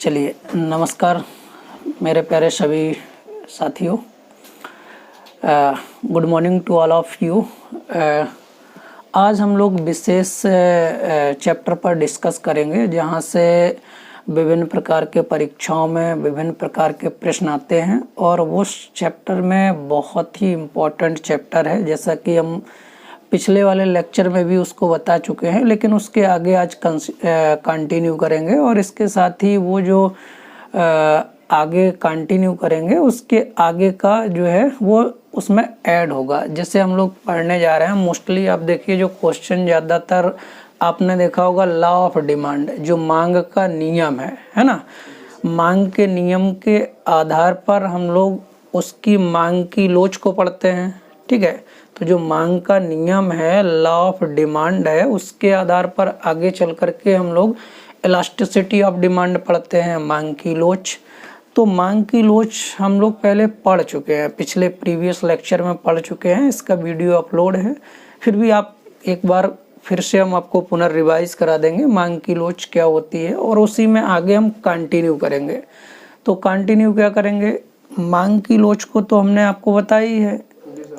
चलिए, नमस्कार मेरे प्यारे सभी साथियों। Good morning to all of you. आज हम लोग विशेष चैप्टर पर डिस्कस करेंगे जहां से विभिन्न प्रकार के परीक्षाओं में विभिन्न प्रकार के प्रश्न आते हैं और उस चैप्टर में बहुत ही इम्पोर्टेंट चैप्टर है, जैसा कि हम पिछले वाले लेक्चर में भी उसको बता चुके हैं, लेकिन उसके आगे आज कंटिन्यू करेंगे और इसके साथ ही वो जो आगे कंटिन्यू करेंगे उसके आगे का जो है वो उसमें ऐड होगा। जैसे हम लोग पढ़ने जा रहे हैं, मोस्टली आप देखिए जो क्वेश्चन ज़्यादातर आपने देखा होगा लॉ ऑफ डिमांड, जो मांग का नियम है ना। मांग के नियम के आधार पर हम लोग उसकी मांग की लोच को पढ़ते हैं, ठीक है। तो जो मांग का नियम है, लॉ ऑफ डिमांड है, उसके आधार पर आगे चल करके हम लोग इलास्टिसिटी ऑफ डिमांड पढ़ते हैं, मांग की लोच। तो मांग की लोच हम लोग पहले पढ़ चुके हैं, पिछले प्रीवियस लेक्चर में पढ़ चुके हैं, इसका वीडियो अपलोड है। फिर भी आप एक बार फिर से हम आपको पुनर्रिवाइज करा देंगे मांग की लोच क्या होती है, और उसी में आगे हम कंटिन्यू करेंगे। तो कंटिन्यू क्या करेंगे, मांग की लोच को तो हमने आपको बताई है।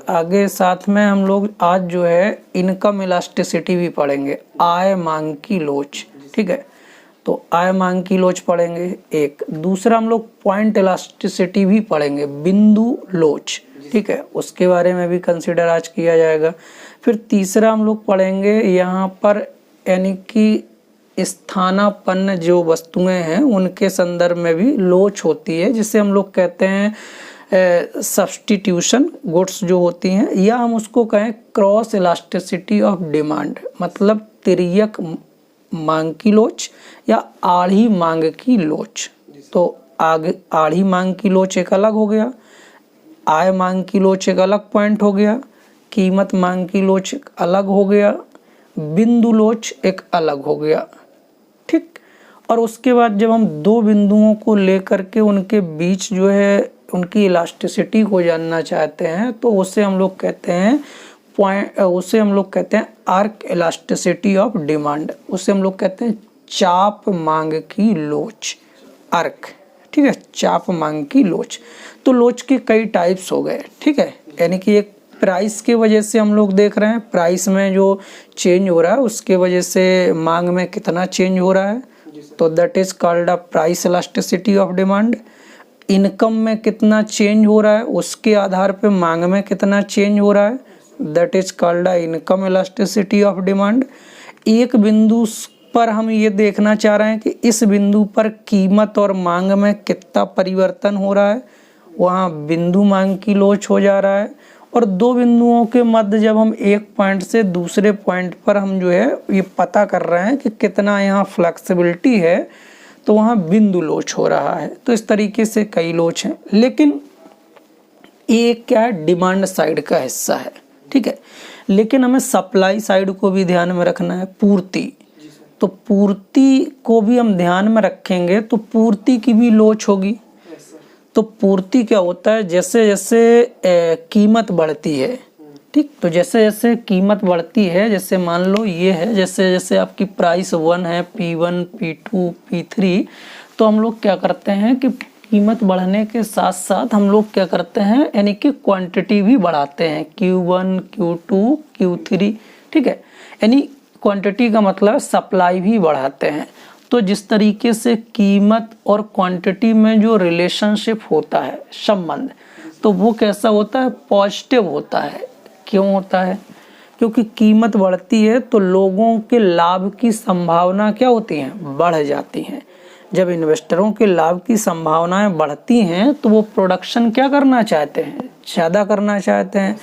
आगे साथ में हम लोग आज जो है इनकम इलास्टिसिटी भी पढ़ेंगे, आय मांग की लोच, ठीक है। तो आय मांग की लोच पढ़ेंगे एक। दूसरा हम लोग पॉइंट इलास्टिसिटी भी पढ़ेंगे, बिंदु लोच, ठीक है, उसके बारे में भी कंसिडर आज किया जाएगा। फिर तीसरा हम लोग पढ़ेंगे यहाँ पर यानी कि स्थानापन्न जो वस्तुएं हैं उनके संदर्भ में भी लोच होती है, जिसे हम लोग कहते हैं सब्स्टिट्यूशन गुड्स जो होती हैं, या हम उसको कहें क्रॉस इलास्टिसिटी ऑफ डिमांड, मतलब तिर्यक मांग की लोच या आड़ी मांग की लोच। तो आगे आड़ी मांग की लोच एक अलग हो गया, आय मांग की लोच एक अलग पॉइंट हो गया, कीमत मांग की लोच एक अलग हो गया, बिंदु लोच एक अलग हो गया, ठीक। और उसके बाद जब हम दो बिंदुओं को लेकर के उनके बीच जो है उनकी इलास्टिसिटी को जानना चाहते हैं, तो उसे हम लोग कहते हैं आर्क इलास्टिसिटी ऑफ डिमांड, उसे हम लोग कहते हैं चाप मांग की लोच, आर्क, ठीक है, चाप मांग की लोच। तो लोच के कई टाइप्स हो गए, ठीक है। यानी कि एक प्राइस की वजह से हम लोग देख रहे हैं, प्राइस में जो चेंज हो रहा है उसके वजह से मांग में कितना चेंज हो रहा है, तो that is called a price elasticity of demand. Income में कितना चेंज हो रहा है उसके आधार पे मांग में कितना चेंज हो रहा है, that is called a income elasticity of demand. एक बिंदु पर हम ये देखना चाह रहे हैं कि इस बिंदु पर कीमत और मांग में कितना परिवर्तन हो रहा है, वहाँ बिंदु मांग की लोच हो जा रहा है। और दो बिंदुओं के मध्य जब हम एक पॉइंट से दूसरे पॉइंट पर हम जो है ये पता कर रहे हैं कि कितना यहाँ फ्लेक्सिबिलिटी है, तो वहाँ बिंदु लोच हो रहा है। तो इस तरीके से कई लोच हैं, लेकिन ये क्या है, डिमांड साइड का हिस्सा है, ठीक है। लेकिन हमें सप्लाई साइड को भी ध्यान में रखना है, पूर्ति। तो पूर्ति को भी हम ध्यान में रखेंगे तो पूर्ति की भी लोच होगी। तो पूर्ति क्या होता है, जैसे जैसे कीमत बढ़ती है, ठीक, तो जैसे जैसे कीमत बढ़ती है, जैसे मान लो ये है, जैसे जैसे आपकी प्राइस 1 है, P1 P2 P3, तो हम लोग क्या करते हैं कि कीमत बढ़ने के साथ साथ हम लोग क्या करते हैं, यानी कि क्वांटिटी भी बढ़ाते हैं, Q1 Q2 Q3, ठीक है। यानी क्वांटिटी का मतलब सप्लाई भी बढ़ाते हैं। तो जिस तरीके से कीमत और क्वांटिटी में जो रिलेशनशिप होता है, संबंध, तो वो कैसा होता है, पॉजिटिव होता है। क्यों होता है, क्योंकि कीमत बढ़ती है तो लोगों के लाभ की संभावना क्या होती है, बढ़ जाती हैं। जब इन्वेस्टरों के लाभ की संभावनाएं बढ़ती हैं तो वो प्रोडक्शन क्या करना चाहते हैं, ज़्यादा करना चाहते हैं।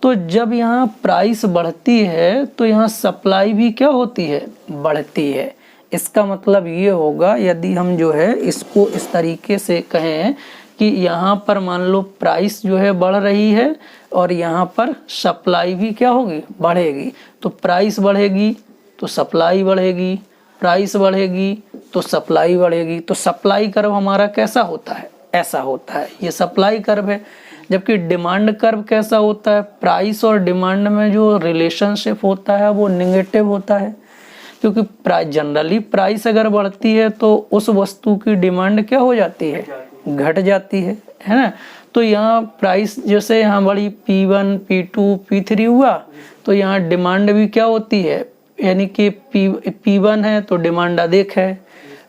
तो जब यहाँ प्राइस बढ़ती है तो यहाँ सप्लाई भी क्या होती है, बढ़ती है। इसका मतलब ये होगा, यदि हम जो है इसको इस तरीके से कहें कि यहाँ पर मान लो प्राइस जो है बढ़ रही है और यहाँ पर सप्लाई भी क्या होगी, बढ़ेगी। तो प्राइस बढ़ेगी तो सप्लाई बढ़ेगी, प्राइस बढ़ेगी तो सप्लाई बढ़ेगी। तो सप्लाई कर्व हमारा कैसा होता है, ऐसा होता है, ये सप्लाई कर्व है। जबकि डिमांड कर्व कैसा होता है, प्राइस और डिमांड में जो रिलेशनशिप होता है वो नेगेटिव होता है। क्योंकि प्राइस जनरली प्राइस अगर बढ़ती है तो उस वस्तु की डिमांड क्या हो जाती है, घट जाती है ना। तो यहाँ प्राइस जैसे यहाँ बड़ी P1 P2 P3 हुआ तो यहाँ डिमांड भी क्या होती है, यानी कि P1 है तो डिमांड अधिक है,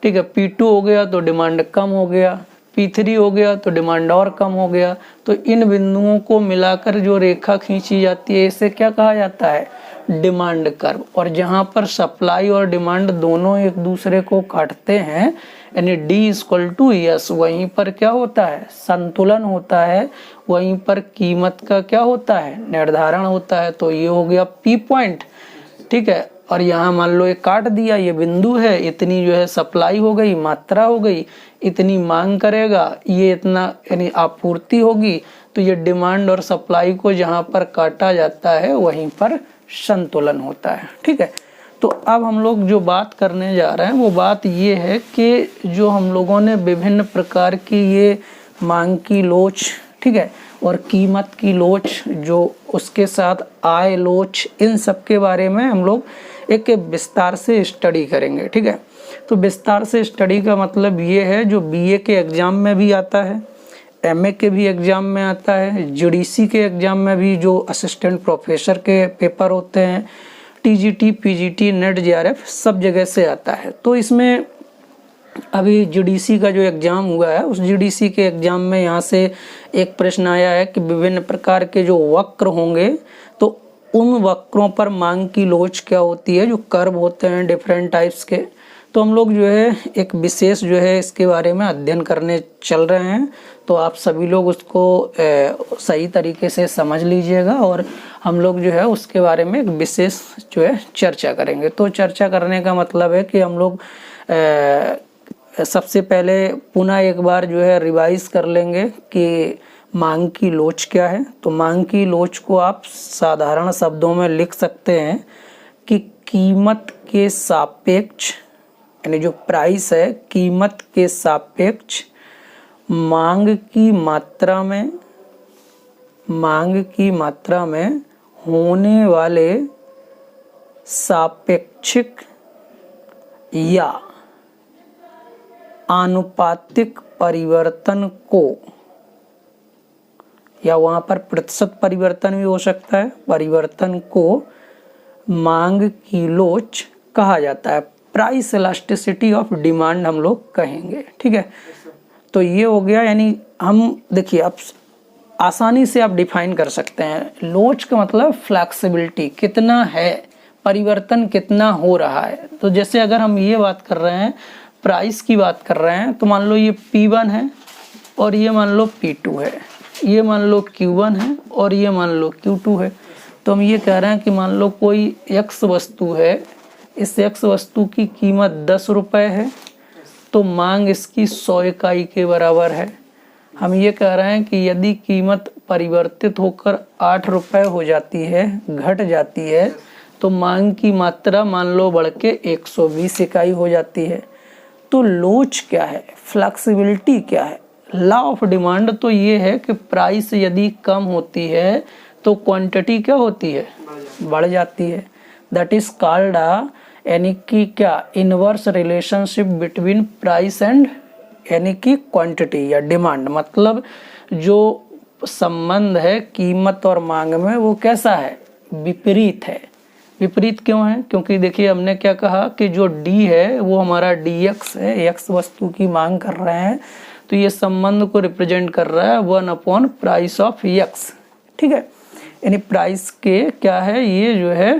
ठीक है, P2 हो गया तो डिमांड कम हो गया, P3 हो गया तो डिमांड और कम हो गया। तो इन बिंदुओं को मिलाकर जो रेखा खींची जाती है इसे क्या कहा जाता है, डिमांड कर्व। और जहाँ पर सप्लाई और डिमांड दोनों एक दूसरे को काटते हैं यानी D=S, वहीं पर क्या होता है, संतुलन होता है, वहीं पर कीमत का क्या होता है, निर्धारण होता है। तो ये हो गया P पॉइंट, ठीक है। और यहाँ मान लो ये काट दिया, ये बिंदु है, इतनी जो है सप्लाई हो गई, मात्रा हो गई, इतनी मांग करेगा, ये इतना यानी आपूर्ति होगी। तो ये डिमांड और सप्लाई को जहाँ पर काटा जाता है वहीं पर संतुलन होता है, ठीक है। तो अब हम लोग जो बात करने जा रहे हैं वो बात ये है कि जो हम लोगों ने विभिन्न प्रकार की ये मांग की लोच, ठीक है, और कीमत की लोच, जो उसके साथ आय लोच, इन सब के बारे में हम लोग एक विस्तार से स्टडी करेंगे, ठीक है। तो विस्तार से स्टडी का मतलब ये है जो बीए के एग्ज़ाम में भी आता है, एमए के भी एग्ज़ाम में आता है, जीडीसी के एग्ज़ाम में भी जो असिस्टेंट प्रोफेसर के पेपर होते हैं, टीजीटी पीजीटी नेट जेआरएफ सब जगह से आता है। तो इसमें अभी जीडीसी का जो एग्ज़ाम हुआ है उस जीडीसी के एग्ज़ाम में यहाँ से एक प्रश्न आया है कि विभिन्न प्रकार के जो वक्र होंगे तो उन वक्रों पर मांग की लोच क्या होती है, जो कर्व होते हैं डिफरेंट टाइप्स के। तो हम लोग जो है एक विशेष जो है इसके बारे में अध्ययन करने चल रहे हैं। तो आप सभी लोग उसको सही तरीके से समझ लीजिएगा और हम लोग जो है उसके बारे में एक विशेष जो है चर्चा करेंगे। तो चर्चा करने का मतलब है कि हम लोग सबसे पहले पुनः एक बार जो है रिवाइज कर लेंगे कि मांग की लोच क्या है। तो मांग की लोच को आप साधारण शब्दों में लिख सकते हैं कि कीमत के सापेक्ष, यानी जो प्राइस है कीमत के सापेक्ष मांग की मात्रा में होने वाले सापेक्षिक या आनुपातिक परिवर्तन को, या वहाँ पर प्रतिशत परिवर्तन भी हो सकता है, परिवर्तन को मांग की लोच कहा जाता है। प्राइस इलास्टिसिटी ऑफ डिमांड हम लोग कहेंगे, ठीक है। तो ये हो गया, यानी हम देखिए अब आसानी से आप डिफाइन कर सकते हैं। लोच का मतलब फ्लेक्सिबिलिटी कितना है, परिवर्तन कितना हो रहा है। तो जैसे अगर हम ये बात कर रहे हैं, प्राइस की बात कर रहे हैं, तो मान लो ये P1 है और ये मान लो P2 है, ये मान लो Q1 है और ये मान लो Q2 है। तो हम ये कह रहे हैं कि मान लो कोई X वस्तु है, इस X वस्तु की कीमत 10 रुपये है, तो मांग इसकी 100 इकाई के बराबर है। हम ये कह रहे हैं कि यदि कीमत परिवर्तित होकर 8 रुपये हो जाती है, घट जाती है, तो मांग की मात्रा मान लो बढ़ के 120 इकाई हो जाती है। तो लोच क्या है, फ्लेक्सिबिलिटी क्या है, लॉ ऑफ डिमांड तो ये है कि प्राइस यदि कम होती है तो क्वांटिटी क्या होती है, बढ़ जाती है। दैट इज कॉल्ड यानी कि क्या, inverse relationship between price and यानी कि क्वांटिटी या डिमांड। मतलब जो संबंध है कीमत और मांग में वो कैसा है, विपरीत है। विपरीत क्यों है, क्योंकि देखिए हमने क्या कहा कि जो D है वो हमारा dx है, x वस्तु की मांग कर रहे हैं, तो ये संबंध को रिप्रेजेंट कर रहा है 1 प्राइस ऑफ x, ठीक है। यानी प्राइस के क्या है, ये जो है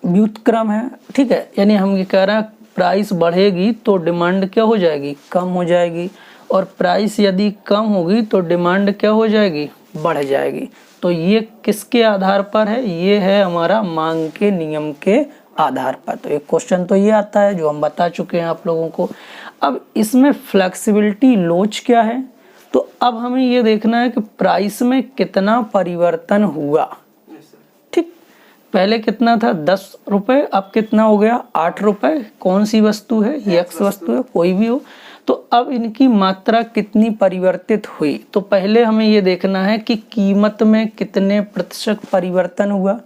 व्युत्क्रम है, ठीक है। यानी हम ये कह रहे हैं प्राइस बढ़ेगी तो डिमांड क्या हो जाएगी, कम हो जाएगी, और प्राइस यदि कम होगी तो डिमांड क्या हो जाएगी, बढ़ जाएगी। तो ये किसके आधार पर है, ये है हमारा मांग के नियम के आधार पर। तो एक क्वेश्चन तो ये आता है जो हम बता चुके हैं आप लोगों को। अब इसमें फ्लेक्सिबिलिटी लोच क्या है, तो अब हमें ये देखना है कि प्राइस में कितना परिवर्तन हुआ, ठीक। पहले कितना था 10 रुपये, अब कितना हो गया 8 रुपये। कौन सी वस्तु है, ये x वस्तु है, कोई भी हो। तो अब इनकी मात्रा कितनी परिवर्तित हुई, तो पहले हमें ये देखना है कि कीमत में कितने प्रतिशत परिवर्तन हुआ।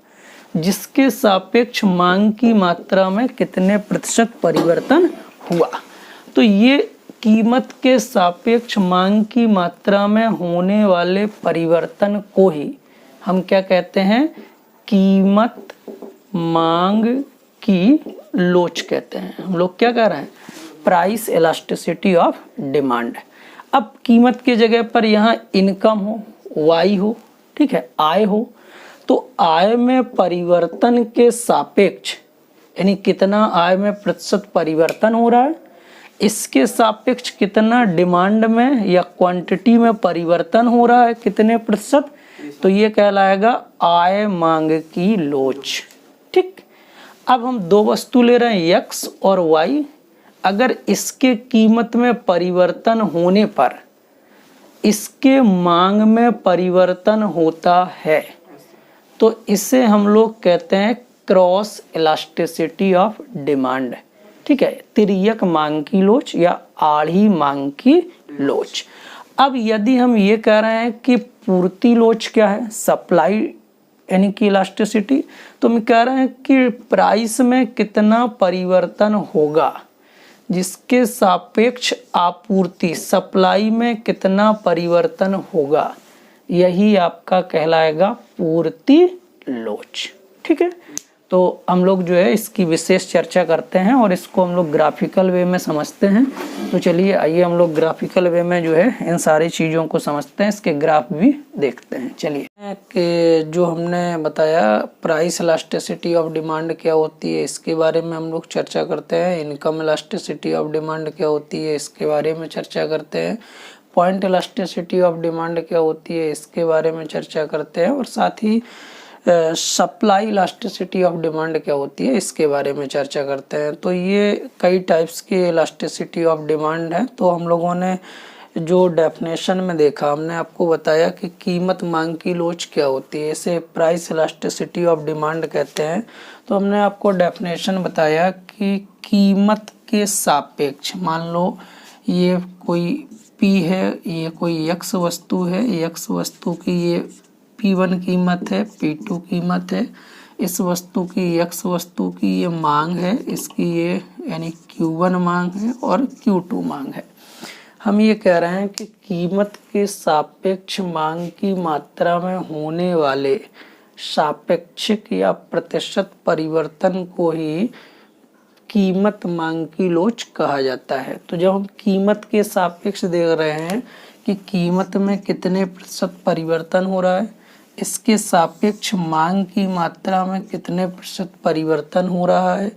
जिसके सापेक्ष मांग की मात्रा में कितने प्रतिशत परिवर्तन हुआ। तो ये कीमत के सापेक्ष मांग की मात्रा में होने वाले परिवर्तन को ही हम क्या कहते हैं, कीमत मांग की लोच कहते हैं। हम लोग क्या कह रहे हैं, प्राइस इलास्टिसिटी ऑफ डिमांड। अब कीमत की जगह पर यहाँ इनकम हो, वाई हो, ठीक है, आय हो, तो आय में परिवर्तन के सापेक्ष यानी कितना आय में प्रतिशत परिवर्तन हो रहा है, इसके सापेक्ष कितना डिमांड में या क्वांटिटी में परिवर्तन हो रहा है, कितने प्रतिशत, तो ये कहलाएगा आय मांग की लोच। ठीक, अब हम दो वस्तु ले रहे हैं x और y, अगर इसके कीमत में परिवर्तन होने पर इसके मांग में परिवर्तन होता है तो इसे हम लोग कहते हैं क्रॉस इलास्टिसिटी ऑफ डिमांड। ठीक है, तिर्यक मांग की लोच या आड़ी मांग की लोच। अब यदि हम ये कह रहे हैं कि पूर्ति लोच क्या है, सप्लाई यानी कि इलास्टिसिटी, तो हम कह रहे हैं कि प्राइस में कितना परिवर्तन होगा जिसके सापेक्ष आपूर्ति सप्लाई में कितना परिवर्तन होगा, यही आपका कहलाएगा पूर्ति लोच। ठीक है, तो हम लोग जो है इसकी विशेष चर्चा करते हैं और इसको हम लोग ग्राफिकल वे में समझते हैं। तो चलिए आइए हम लोग ग्राफिकल वे में जो है इन सारी चीज़ों को समझते हैं, इसके ग्राफ भी देखते हैं। चलिए कि जो हमने बताया प्राइस इलास्टिसिटी ऑफ डिमांड क्या होती है इसके बारे में हम लोग चर्चा करते हैं, इनकम इलास्टिसिटी ऑफ डिमांड क्या होती है इसके बारे में चर्चा करते हैं, पॉइंट इलास्टिसिटी ऑफ डिमांड क्या होती है इसके बारे में चर्चा करते हैं, और साथ ही सप्लाई इलास्टिसिटी ऑफ डिमांड क्या होती है इसके बारे में चर्चा करते हैं। तो ये कई टाइप्स की इलास्टिसिटी ऑफ डिमांड है। तो हम लोगों ने जो डेफिनेशन में देखा, हमने आपको बताया कि कीमत मांग की लोच क्या होती है, इसे प्राइस इलास्टिसिटी ऑफ डिमांड कहते हैं। तो हमने आपको डेफिनेशन बताया कि कीमत के सापेक्ष, मान लो ये कोई P है, ये कोई X वस्तु है, X वस्तु की ये P1 कीमत है, P2 कीमत है, इस वस्तु की X वस्तु की ये मांग है, इसकी ये यानी Q1 मांग है और Q2 मांग है। हम ये कह रहे हैं कि कीमत के सापेक्ष मांग की मात्रा में होने वाले सापेक्षिक या प्रतिशत परिवर्तन को ही कीमत मांग की लोच कहा जाता है। तो जब हम कीमत के सापेक्ष देख रहे हैं कि कीमत में कितने प्रतिशत परिवर्तन हो रहा है, इसके सापेक्ष मांग की मात्रा में कितने प्रतिशत परिवर्तन हो रहा है,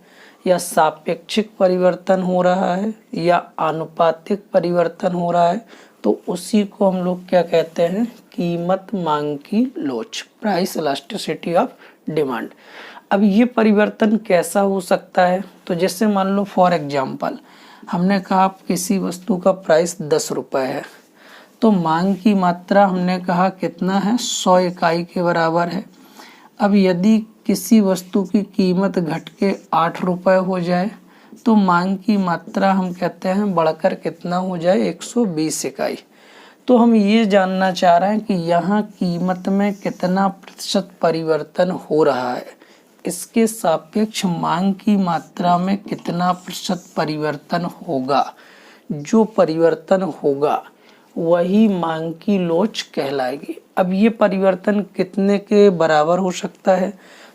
या सापेक्षिक परिवर्तन हो रहा है या आनुपातिक परिवर्तन हो रहा है, तो उसी को हम लोग क्या कहते हैं, कीमत मांग की लोच, प्राइस इलास्टिसिटी ऑफ डिमांड। अब ये परिवर्तन कैसा हो सकता है, तो जैसे मान लो फॉर एग्जांपल हमने कहा किसी वस्तु का प्राइस 10 रुपये है, तो मांग की मात्रा हमने कहा कितना है, 100 इकाई के बराबर है। अब यदि किसी वस्तु की कीमत घट के 8 रुपये हो जाए तो मांग की मात्रा हम कहते हैं बढ़कर कितना हो जाए, 120 इकाई। तो हम ये जानना चाह रहे हैं कि यहाँ कीमत में कितना प्रतिशत परिवर्तन हो रहा है, इसके सापेक्ष मांग की मात्रा में कितना प्रतिशत परिवर्तन होगा। जो परिवर्तन होगा वही मांग की लोच कहलाएगी। अब ये परिवर्तन कितने के बराबर हो सकता है,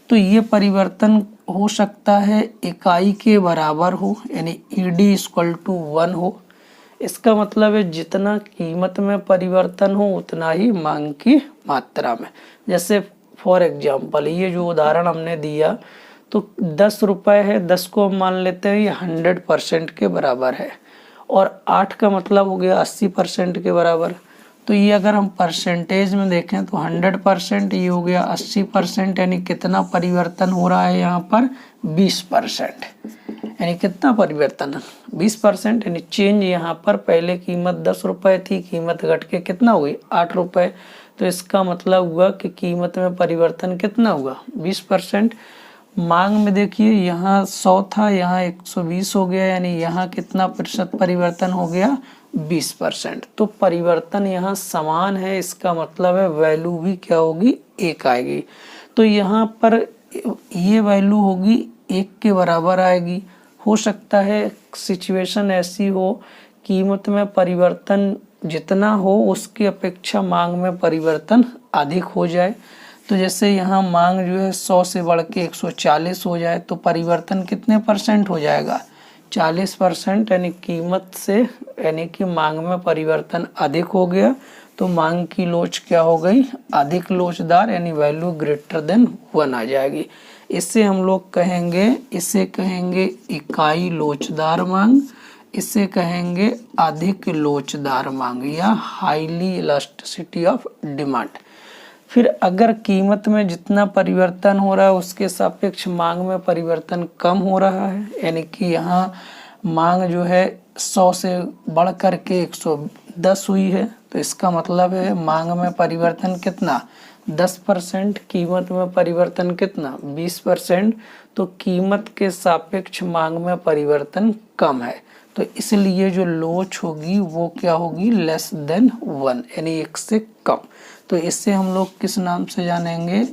तो ये परिवर्तन हो सकता है इकाई के बराबर हो, यानी ED = 1 हो। इसका मतलब है जितना कीमत में परिवर्तन हो उतना ही मांग की मात्रा में। जैसे फॉर एग्जांपल ये जो उदाहरण हमने दिया, तो 10 रुपये है, 10 को हम मान लेते हैं ये 100% के बराबर है, और 8 का मतलब हो गया 80% के बराबर। तो ये अगर हम परसेंटेज में देखें तो 100%, ये हो गया 80%, यानी कितना परिवर्तन हो रहा है यहाँ पर, 20%। यानी कितना परिवर्तन, 20%, यानी चेंज यहाँ पर पहले कीमत 10 रुपये थी, कीमत घट के कितना हुई, 8 रुपये। तो इसका मतलब हुआ कि कीमत में परिवर्तन कितना हुआ, 20%। मांग में देखिए यहाँ 100 था, यहाँ 120 हो गया, यानी यहाँ कितना प्रतिशत परिवर्तन हो गया, 20%। तो परिवर्तन यहाँ समान है, इसका मतलब है वैल्यू भी क्या होगी, 1 आएगी। तो यहाँ पर ये वैल्यू होगी 1 के बराबर आएगी। हो सकता है सिचुएशन ऐसी हो कीमत में परिवर्तन जितना हो उसकी अपेक्षा मांग में परिवर्तन अधिक हो जाए। तो जैसे यहाँ मांग जो है 100 से बढ़ के 140 हो जाए तो परिवर्तन कितने % हो जाएगा, 40%, यानी कीमत से यानी कि मांग में परिवर्तन अधिक हो गया तो मांग की लोच क्या हो गई, अधिक लोचदार, यानी वैल्यू ग्रेटर देन 1 आ जाएगी। इससे हम लोग कहेंगे, इसे कहेंगे इकाई लोचदार मांग, इसे कहेंगे अधिक लोचदार मांग या हाईली इलास्टिसिटी ऑफ डिमांड। फिर अगर कीमत में जितना परिवर्तन हो रहा है उसके सापेक्ष मांग में परिवर्तन कम हो रहा है, यानी कि यहाँ मांग जो है 100 से बढ़ कर के 110 हुई है, तो इसका मतलब है मांग में परिवर्तन कितना, 10%, कीमत में परिवर्तन कितना, 20%, तो कीमत के सापेक्ष मांग में परिवर्तन कम है, तो इसलिए जो लोच होगी वो क्या होगी, लेस देन 1, यानी 1 से कम। तो इससे हम लोग किस नाम से जानेंगे,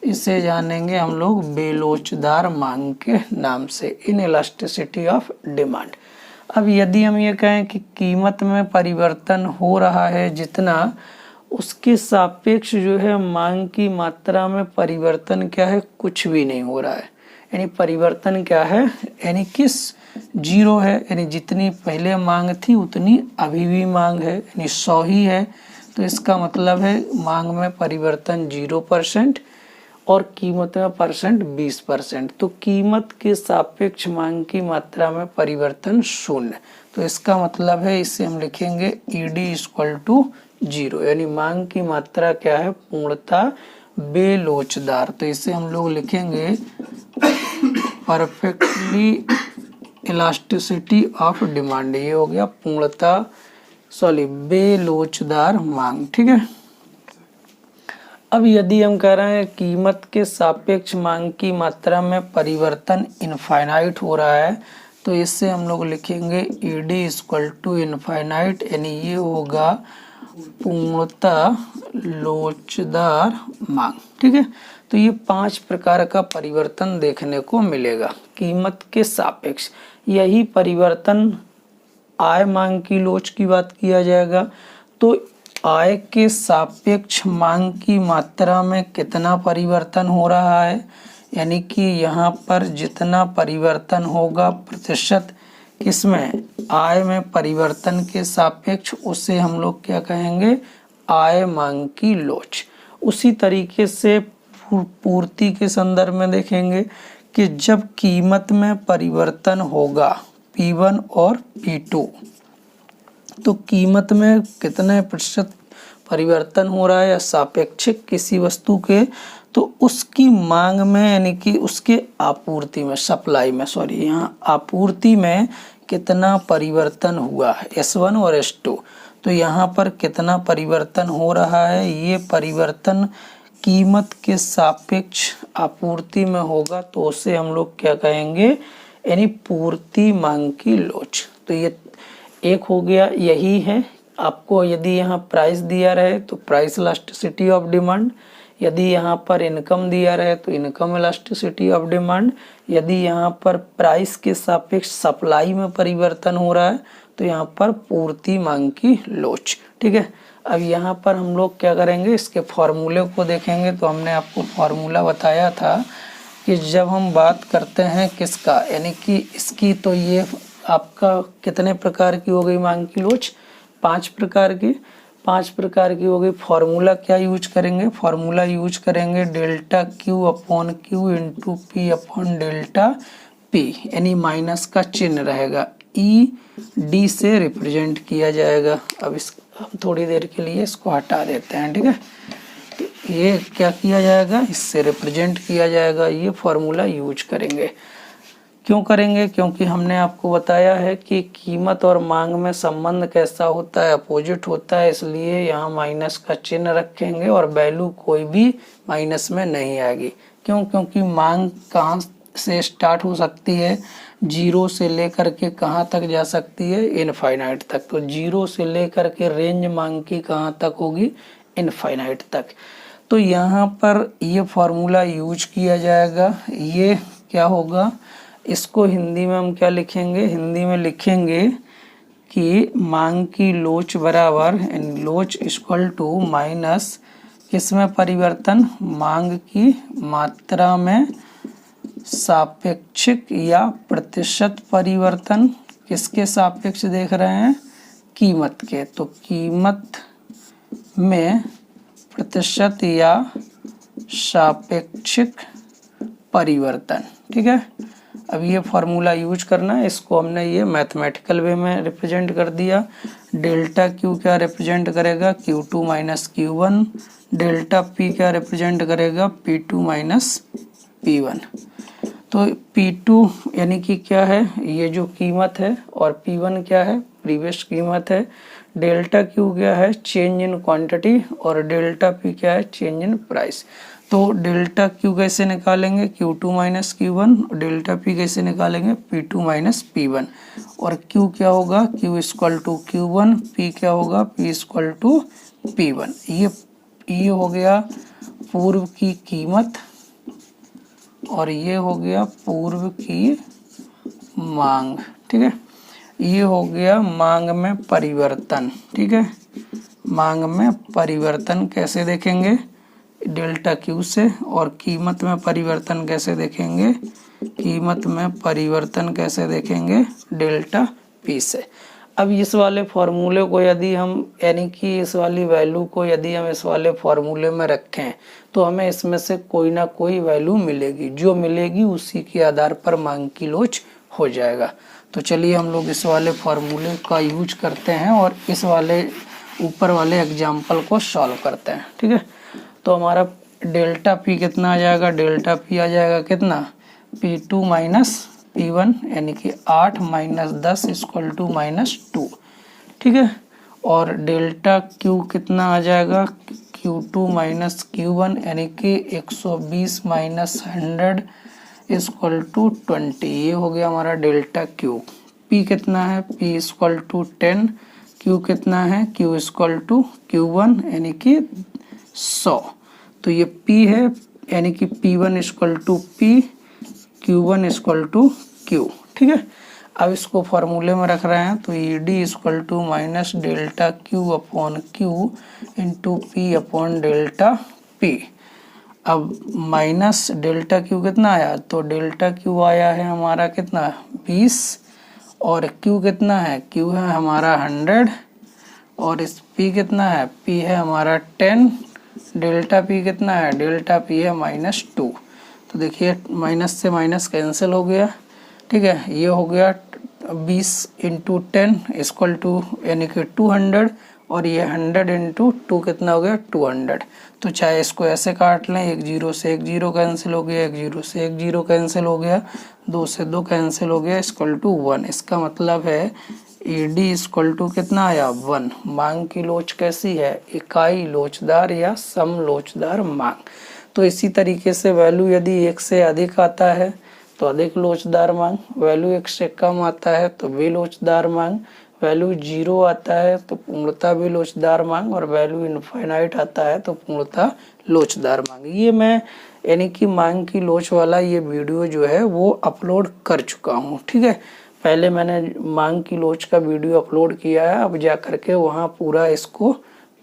इसे जानेंगे हम लोग बेलोचदार मांग के नाम से, इनइलास्टिसिटी ऑफ डिमांड। अब यदि हम ये कहें कि कीमत में परिवर्तन हो रहा है जितना, उसके सापेक्ष जो है मांग की मात्रा में परिवर्तन क्या है, कुछ भी नहीं हो रहा है, यानी परिवर्तन क्या है, यानी किस, 0 है, यानी जितनी पहले मांग थी उतनी अभी भी मांग है, यानी 100 ही है, तो इसका मतलब है मांग में परिवर्तन 0% और कीमत में परसेंट 20%, तो कीमत के सापेक्ष मांग की मात्रा में परिवर्तन 0, तो इसका मतलब है इससे हम लिखेंगे ED = 0, यानी मांग की मात्रा क्या है, पूर्णतः बेलोचदार। तो इसे हम लोग लिखेंगे परफेक्टली इलास्टिसिटी ऑफ डिमांड, ये हो गया पूर्णतः बेलोचदार मांग, ठीक है। अब यदि हम कह रहे हैं कीमत के सापेक्ष मांग की मात्रा में परिवर्तन इनफाइनाइट हो रहा है, तो इससे हम लोग लिखेंगे ED = इनफाइनाइट, यानी ये होगा पूर्णतः लोचदार मांग, ठीक है। तो ये 5 प्रकार का परिवर्तन देखने को मिलेगा कीमत के सापेक्ष। यही परिवर्तन आय मांग की लोच की बात किया जाएगा, तो आय के सापेक्ष मांग की मात्रा में कितना परिवर्तन हो रहा है, यानी कि यहाँ पर जितना परिवर्तन होगा प्रतिशत किसमें, आय में परिवर्तन के सापेक्ष, उसे हम लोग क्या कहेंगे, आय मांग की लोच। उसी तरीके से पूर्ति के संदर्भ में देखेंगे कि जब कीमत में परिवर्तन होगा P1 और P2, तो कीमत में कितने प्रतिशत परिवर्तन हो रहा है या सापेक्षिक किसी वस्तु के, तो उसकी मांग में, यानी कि उसके आपूर्ति में, सप्लाई में, सॉरी, यहाँ आपूर्ति में कितना परिवर्तन हुआ है, S1 और S2, तो यहाँ पर कितना परिवर्तन हो रहा है, ये परिवर्तन कीमत के सापेक्ष आपूर्ति में होगा, तो उसे हम लोग क्या कहेंगे, यानी पूर्ति मांग की लोच। तो ये एक हो गया, यही है। आपको यदि यहाँ प्राइस दिया रहे तो प्राइस इलास्टिसिटी ऑफ डिमांड, यदि यहाँ पर इनकम दिया रहे तो इनकम इलास्टिसिटी ऑफ डिमांड, यदि यहाँ पर प्राइस के सापेक्ष सप्लाई में परिवर्तन हो रहा है तो यहाँ पर पूर्ति मांग की लोच, ठीक है। अब यहाँ पर हम लोग क्या करेंगे, इसके फॉर्मूले को देखेंगे। तो हमने आपको फॉर्मूला बताया था कि जब हम बात करते हैं किसका, यानी कि इसकी, तो ये आपका कितने प्रकार की हो गई मांग की लोच, 5 प्रकार की, 5 प्रकार की हो गई। फॉर्मूला क्या यूज करेंगे, फॉर्मूला यूज करेंगे डेल्टा Q/Q इंटू P/P, यानी माइनस का चिन्ह रहेगा, ED से रिप्रेजेंट किया जाएगा। अब इस हम थोड़ी देर के लिए इसको हटा देते हैं, ठीक है। तो ये क्या किया जाएगा, इससे रिप्रेजेंट किया जाएगा, ये फॉर्मूला यूज करेंगे। क्यों करेंगे, क्योंकि हमने आपको बताया है कि कीमत और मांग में संबंध कैसा होता है, अपोजिट होता है, इसलिए यहाँ माइनस का चिन्ह रखेंगे और वैल्यू कोई भी माइनस में नहीं आएगी। क्यों, क्योंकि मांग कहाँ से स्टार्ट हो सकती है, 0 से लेकर के कहाँ तक जा सकती है, इनफाइनाइट तक। तो 0 से लेकर के रेंज मांग की कहाँ तक होगी, इनफाइनाइट तक। तो यहाँ पर ये फॉर्मूला यूज किया जाएगा। ये क्या होगा, इसको हिंदी में हम क्या लिखेंगे, हिंदी में लिखेंगे कि मांग की लोच बराबर लोच इक्वल टू माइनस किसमें परिवर्तन, मांग की मात्रा में सापेक्षिक या प्रतिशत परिवर्तन। किसके सापेक्ष देख रहे हैं, कीमत के, तो कीमत में प्रतिशत या सापेक्षिक परिवर्तन। ठीक है, अब ये फॉर्मूला यूज करना है। इसको हमने ये मैथमेटिकल वे में रिप्रेजेंट कर दिया। डेल्टा क्यू क्या रिप्रेजेंट करेगा, Q2 minus Q1। Delta P क्या रिप्रेजेंट करेगा, P2 माइनस P1। तो P2 यानी कि क्या है, ये जो कीमत है, और P1 क्या है, प्रीवियस कीमत है। डेल्टा क्यू क्या है, चेंज इन क्वांटिटी, और डेल्टा पी क्या है, चेंज इन प्राइस। तो डेल्टा क्यू कैसे निकालेंगे, Q2 माइनस Q1, और डेल्टा पी कैसे निकालेंगे, P2 माइनस P1। और Q क्या होगा, Q equal to Q1, P क्या होगा, P इक्वल टू P1। ये हो गया पूर्व की कीमत, और ये हो गया पूर्व की मांग। ठीक है, ये हो गया मांग में परिवर्तन। ठीक है, मांग में परिवर्तन कैसे देखेंगे, डेल्टा क्यू से। और कीमत में परिवर्तन कैसे देखेंगे, कीमत में परिवर्तन कैसे देखेंगे, डेल्टा पी से। अब इस वाले फॉर्मूले को यदि हम, यानी कि इस वाली वैल्यू को यदि हम इस वाले फॉर्मूले में रखें तो हमें इसमें से कोई ना कोई वैल्यू मिलेगी, जो मिलेगी उसी के आधार पर मांग की लोच हो जाएगा। तो चलिए हम लोग इस वाले फॉर्मूले का यूज करते हैं और इस वाले ऊपर वाले एग्जाम्पल को सॉल्व करते हैं। ठीक है, तो हमारा डेल्टा पी कितना आ जाएगा, डेल्टा पी आ जाएगा कितना, P2 माइनस P1, यानी कि 8 माइनस 10 इक्वल टू माइनस 2। ठीक है, और डेल्टा क्यू कितना आ जाएगा, Q2 माइनस Q1, यानी कि 120 माइनस 100 इक्वल टू 20। ये हो गया हमारा डेल्टा क्यू। P कितना है, P इक्वल टू 10। Q कितना है, Q इक्वल टू Q1, यानी कि 100। तो ये P है, यानी कि P1 equal to P, Q1 equal to Q। ठीक है, अब इसको फॉर्मूले में रख रहे हैं, तो ED equal to minus delta Q upon Q into P upon delta P। अब माइनस डेल्टा Q कितना आया, तो डेल्टा Q आया है हमारा कितना, 20, और Q कितना है, Q है हमारा 100, और इस P कितना है, P है हमारा 10। डेल्टा P कितना है, डेल्टा P है माइनस 2। तो देखिए माइनस से माइनस कैंसिल हो गया। ठीक है, ये हो गया 20 इंटू 10 इक्वल टू, यानी कि 200, और ये 100 इंटू 2 कितना हो गया, 200। तो चाहे इसको ऐसे काट लें, एक जीरो से एक जीरो कैंसिल हो गया, एक जीरो से एक जीरो कैंसिल हो गया, 2 से 2 कैंसिल हो गया, इक्वल टू 1। इसका मतलब है ED इक्वल टू कितना आया, 1। मांग की लोच कैसी है, इकाई लोचदार या सम लोचदार मांग। तो इसी तरीके से वैल्यू यदि 1 से अधिक आता है तो अधिक लोचदार मांग, वैल्यू 1 से कम आता है तो बेलोचदार मांग, वैल्यू 0 आता है तो पूर्णतः बेलोचदार मांग, और वैल्यू इनफाइनाइट आता है तो पूर्णतः लोचदार मांग। ये मैं यानी कि मांग की लोच वाला ये वीडियो जो है वो अपलोड कर चुका हूँ। ठीक है, पहले मैंने मांग की लोच का वीडियो अपलोड किया है, अब जा करके वहाँ पूरा इसको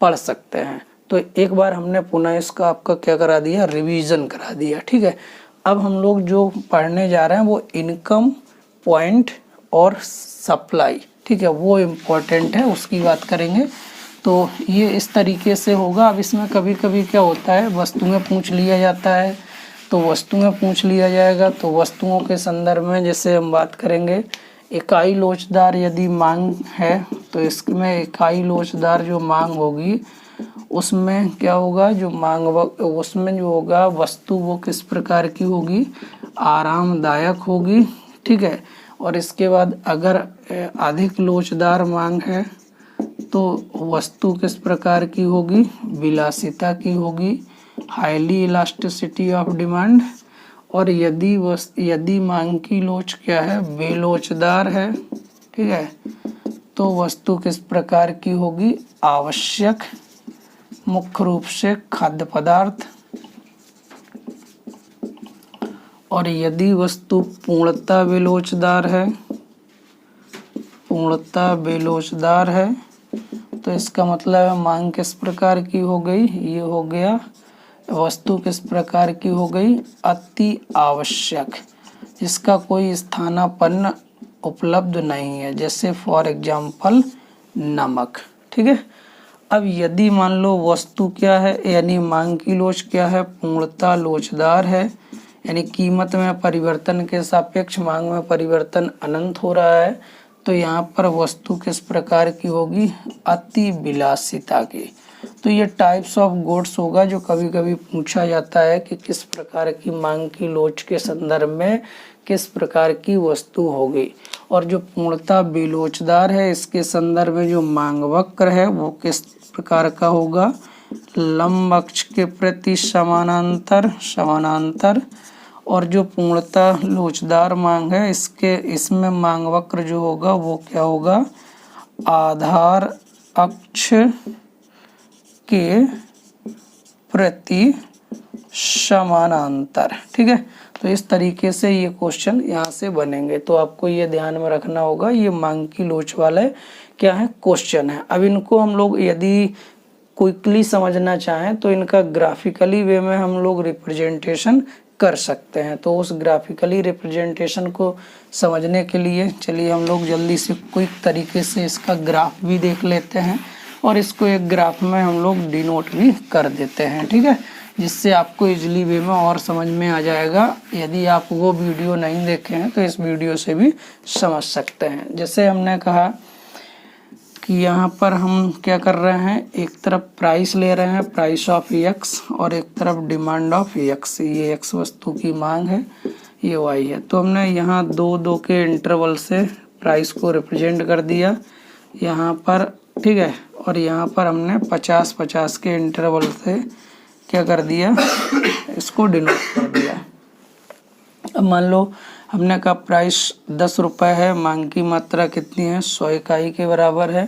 पढ़ सकते हैं। तो एक बार हमने पुनः इसका आपका क्या करा दिया, रिवीजन करा दिया। ठीक है, अब हम लोग जो पढ़ने जा रहे हैं वो इनकम पॉइंट और सप्लाई, ठीक है, वो इम्पोर्टेंट है, उसकी बात करेंगे। तो ये इस तरीके से होगा। अब इसमें कभी कभी क्या होता है, वस्तुएं पूछ लिया जाता है, तो वस्तुएं पूछ लिया जाएगा, तो वस्तुओं के संदर्भ में जैसे हम बात करेंगे, इकाई लोचदार यदि मांग है तो इसमें इकाई लोचदार जो मांग होगी उसमें क्या होगा, जो मांग उसमें जो होगा वस्तु वो किस प्रकार की होगी, आरामदायक होगी। ठीक है, और इसके बाद अगर अधिक लोचदार मांग है तो वस्तु किस प्रकार की होगी, विलासिता की होगी, हाईली इलास्टिसिटी ऑफ डिमांड। और यदि मांग की लोच क्या है, बेलोचदार है, ठीक है, तो वस्तु किस प्रकार की होगी, आवश्यक मुख्य रूप से खाद्य पदार्थ, और यदि वस्तु पूर्णतः बेलोचदार है, पूर्णतः बेलोचदार है, तो इसका मतलब है मांग किस प्रकार की हो गई, ये हो गया वस्तु किस प्रकार की हो गई, अति आवश्यक, जिसका कोई स्थानापन्न उपलब्ध नहीं है, जैसे फॉर एग्जाम्पल नमक। ठीक है। अब यदि मान लो वस्तु क्या है, यानी मांग की लोच क्या है, पूर्णतः लोचदार है, यानी कीमत में परिवर्तन के सापेक्ष मांग में परिवर्तन अनंत हो रहा है, तो यहाँ पर वस्तु किस प्रकार की होगी, अति विलासिता की। तो ये टाइप्स ऑफ गुड्स होगा जो कभी कभी पूछा जाता है कि किस प्रकार की मांग की लोच के संदर्भ में किस प्रकार की वस्तु होगी। और जो पूर्णतः बेलोचदार है इसके संदर्भ में जो मांग वक्र है वो किस प्रकार का होगा, लंब अक्ष के प्रति समानांतर। और जो पूर्णतः लोचदार मांग है इसमें मांग वक्र जो होगा वो क्या होगा, आधार अक्ष के प्रति समानांतर। ठीक है। तो इस तरीके से ये क्वेश्चन यहाँ से बनेंगे, तो आपको ये ध्यान में रखना होगा ये मांग की लोच वाले क्या है क्वेश्चन है। अब इनको हम लोग यदि क्विकली समझना चाहें तो इनका ग्राफिकली वे में हम लोग रिप्रेजेंटेशन कर सकते हैं। तो उस ग्राफिकली रिप्रेजेंटेशन को समझने के लिए चलिए हम लोग जल्दी से क्विक तरीके से इसका ग्राफ भी देख लेते हैं और इसको एक ग्राफ में हम लोग डिनोट भी कर देते हैं। ठीक है, जिससे आपको इजली वे में और समझ में आ जाएगा। यदि आप वो वीडियो नहीं देखे हैं तो इस वीडियो से भी समझ सकते हैं। जैसे हमने कहा कि यहाँ पर हम क्या कर रहे हैं, एक तरफ प्राइस ले रहे हैं, प्राइस ऑफ एक्स, और एक तरफ डिमांड ऑफ एक्स। ये एक्स वस्तु की मांग है, ये वाई है। तो हमने यहाँ दो के इंटरवल से प्राइस को रिप्रेजेंट कर दिया यहाँ पर। ठीक है, और यहाँ पर हमने 50-50 के इंटरवल से क्या कर दिया, इसको डिनोट कर दिया। अब मान लो हमने कहा प्राइस 10 रुपये है, मांग की मात्रा कितनी है, 100 इकाई के बराबर है।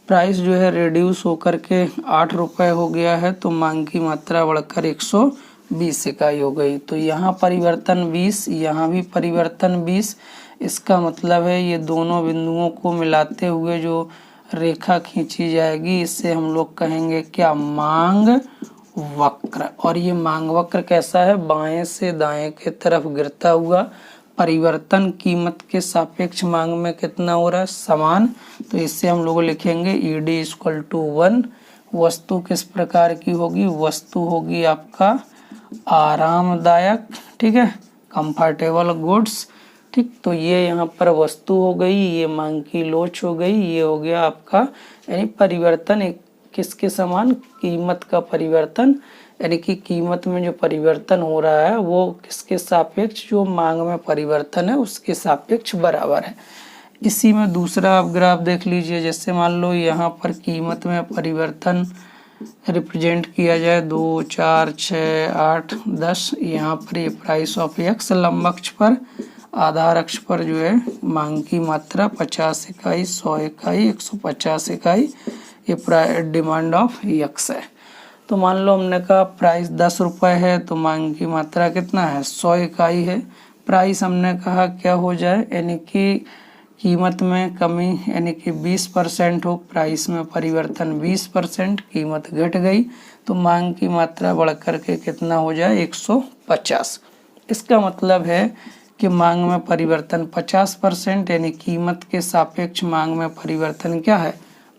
प्राइस जो है रिड्यूस होकर के 8 रुपये हो गया है, तो मांग की मात्रा बढ़कर 120 इकाई हो गई। तो यहाँ परिवर्तन 20, यहाँ भी परिवर्तन 20। इसका मतलब है ये दोनों बिंदुओं को मिलाते हुए जो रेखा खींची जाएगी इससे हम लोग कहेंगे क्या, मांग वक्र। और ये मांग वक्र कैसा है, बाएं से दाएं के तरफ गिरता हुआ। परिवर्तन कीमत के सापेक्ष मांग में कितना हो रहा है, समान। तो इससे हम लोग लिखेंगे ED = 1। वस्तु किस प्रकार की होगी, वस्तु होगी आपका आरामदायक, ठीक है, कंफर्टेबल गुड्स। ठीक, तो ये यहाँ पर वस्तु हो गई, ये मांग की लोच हो गई, ये हो गया आपका यानी परिवर्तन एक किसके समान, कीमत का परिवर्तन, यानी कि कीमत में जो परिवर्तन हो रहा है वो किसके सापेक्ष, जो मांग में परिवर्तन है उसके सापेक्ष बराबर है। इसी में दूसरा आप ग्राफ देख लीजिए। जैसे मान लो यहाँ पर कीमत में परिवर्तन रिप्रेजेंट किया जाए 2, 4, 6, 8, 10। यहाँ पर ये प्राइस ऑफ एक्स लंब अक्ष पर, आधार अक्ष पर जो है मांग की मात्रा 50 इकाई, 100 इकाई, 150 इकाई, ये डिमांड ऑफ एक्स है। तो मान लो हमने कहा प्राइस 10 रुपये है तो मांग की मात्रा कितना है, 100 इकाई है। प्राइस हमने कहा क्या हो जाए, यानी कि कीमत में कमी, यानी कि 20% हो, प्राइस में परिवर्तन 20%, कीमत घट गई तो मांग की मात्रा बढ़ कर के कितना हो जाए, 150। इसका मतलब है कि मांग में परिवर्तन 50%, यानी कीमत के सापेक्ष मांग में परिवर्तन क्या है,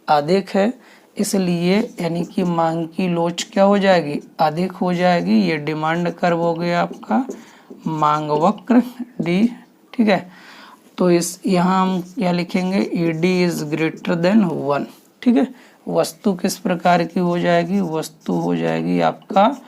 अधिक है। इसलिए यानी कि मांग की लोच क्या हो जाएगी, अधिक हो जाएगी। ये डिमांड कर्व हो गया आपका मांग वक्र D। ठीक है, तो इस यहाँ हम क्या लिखेंगे, ED > 1। ठीक है, वस्तु किस प्रकार की हो जाएगी, वस्तु हो जाएगी आपका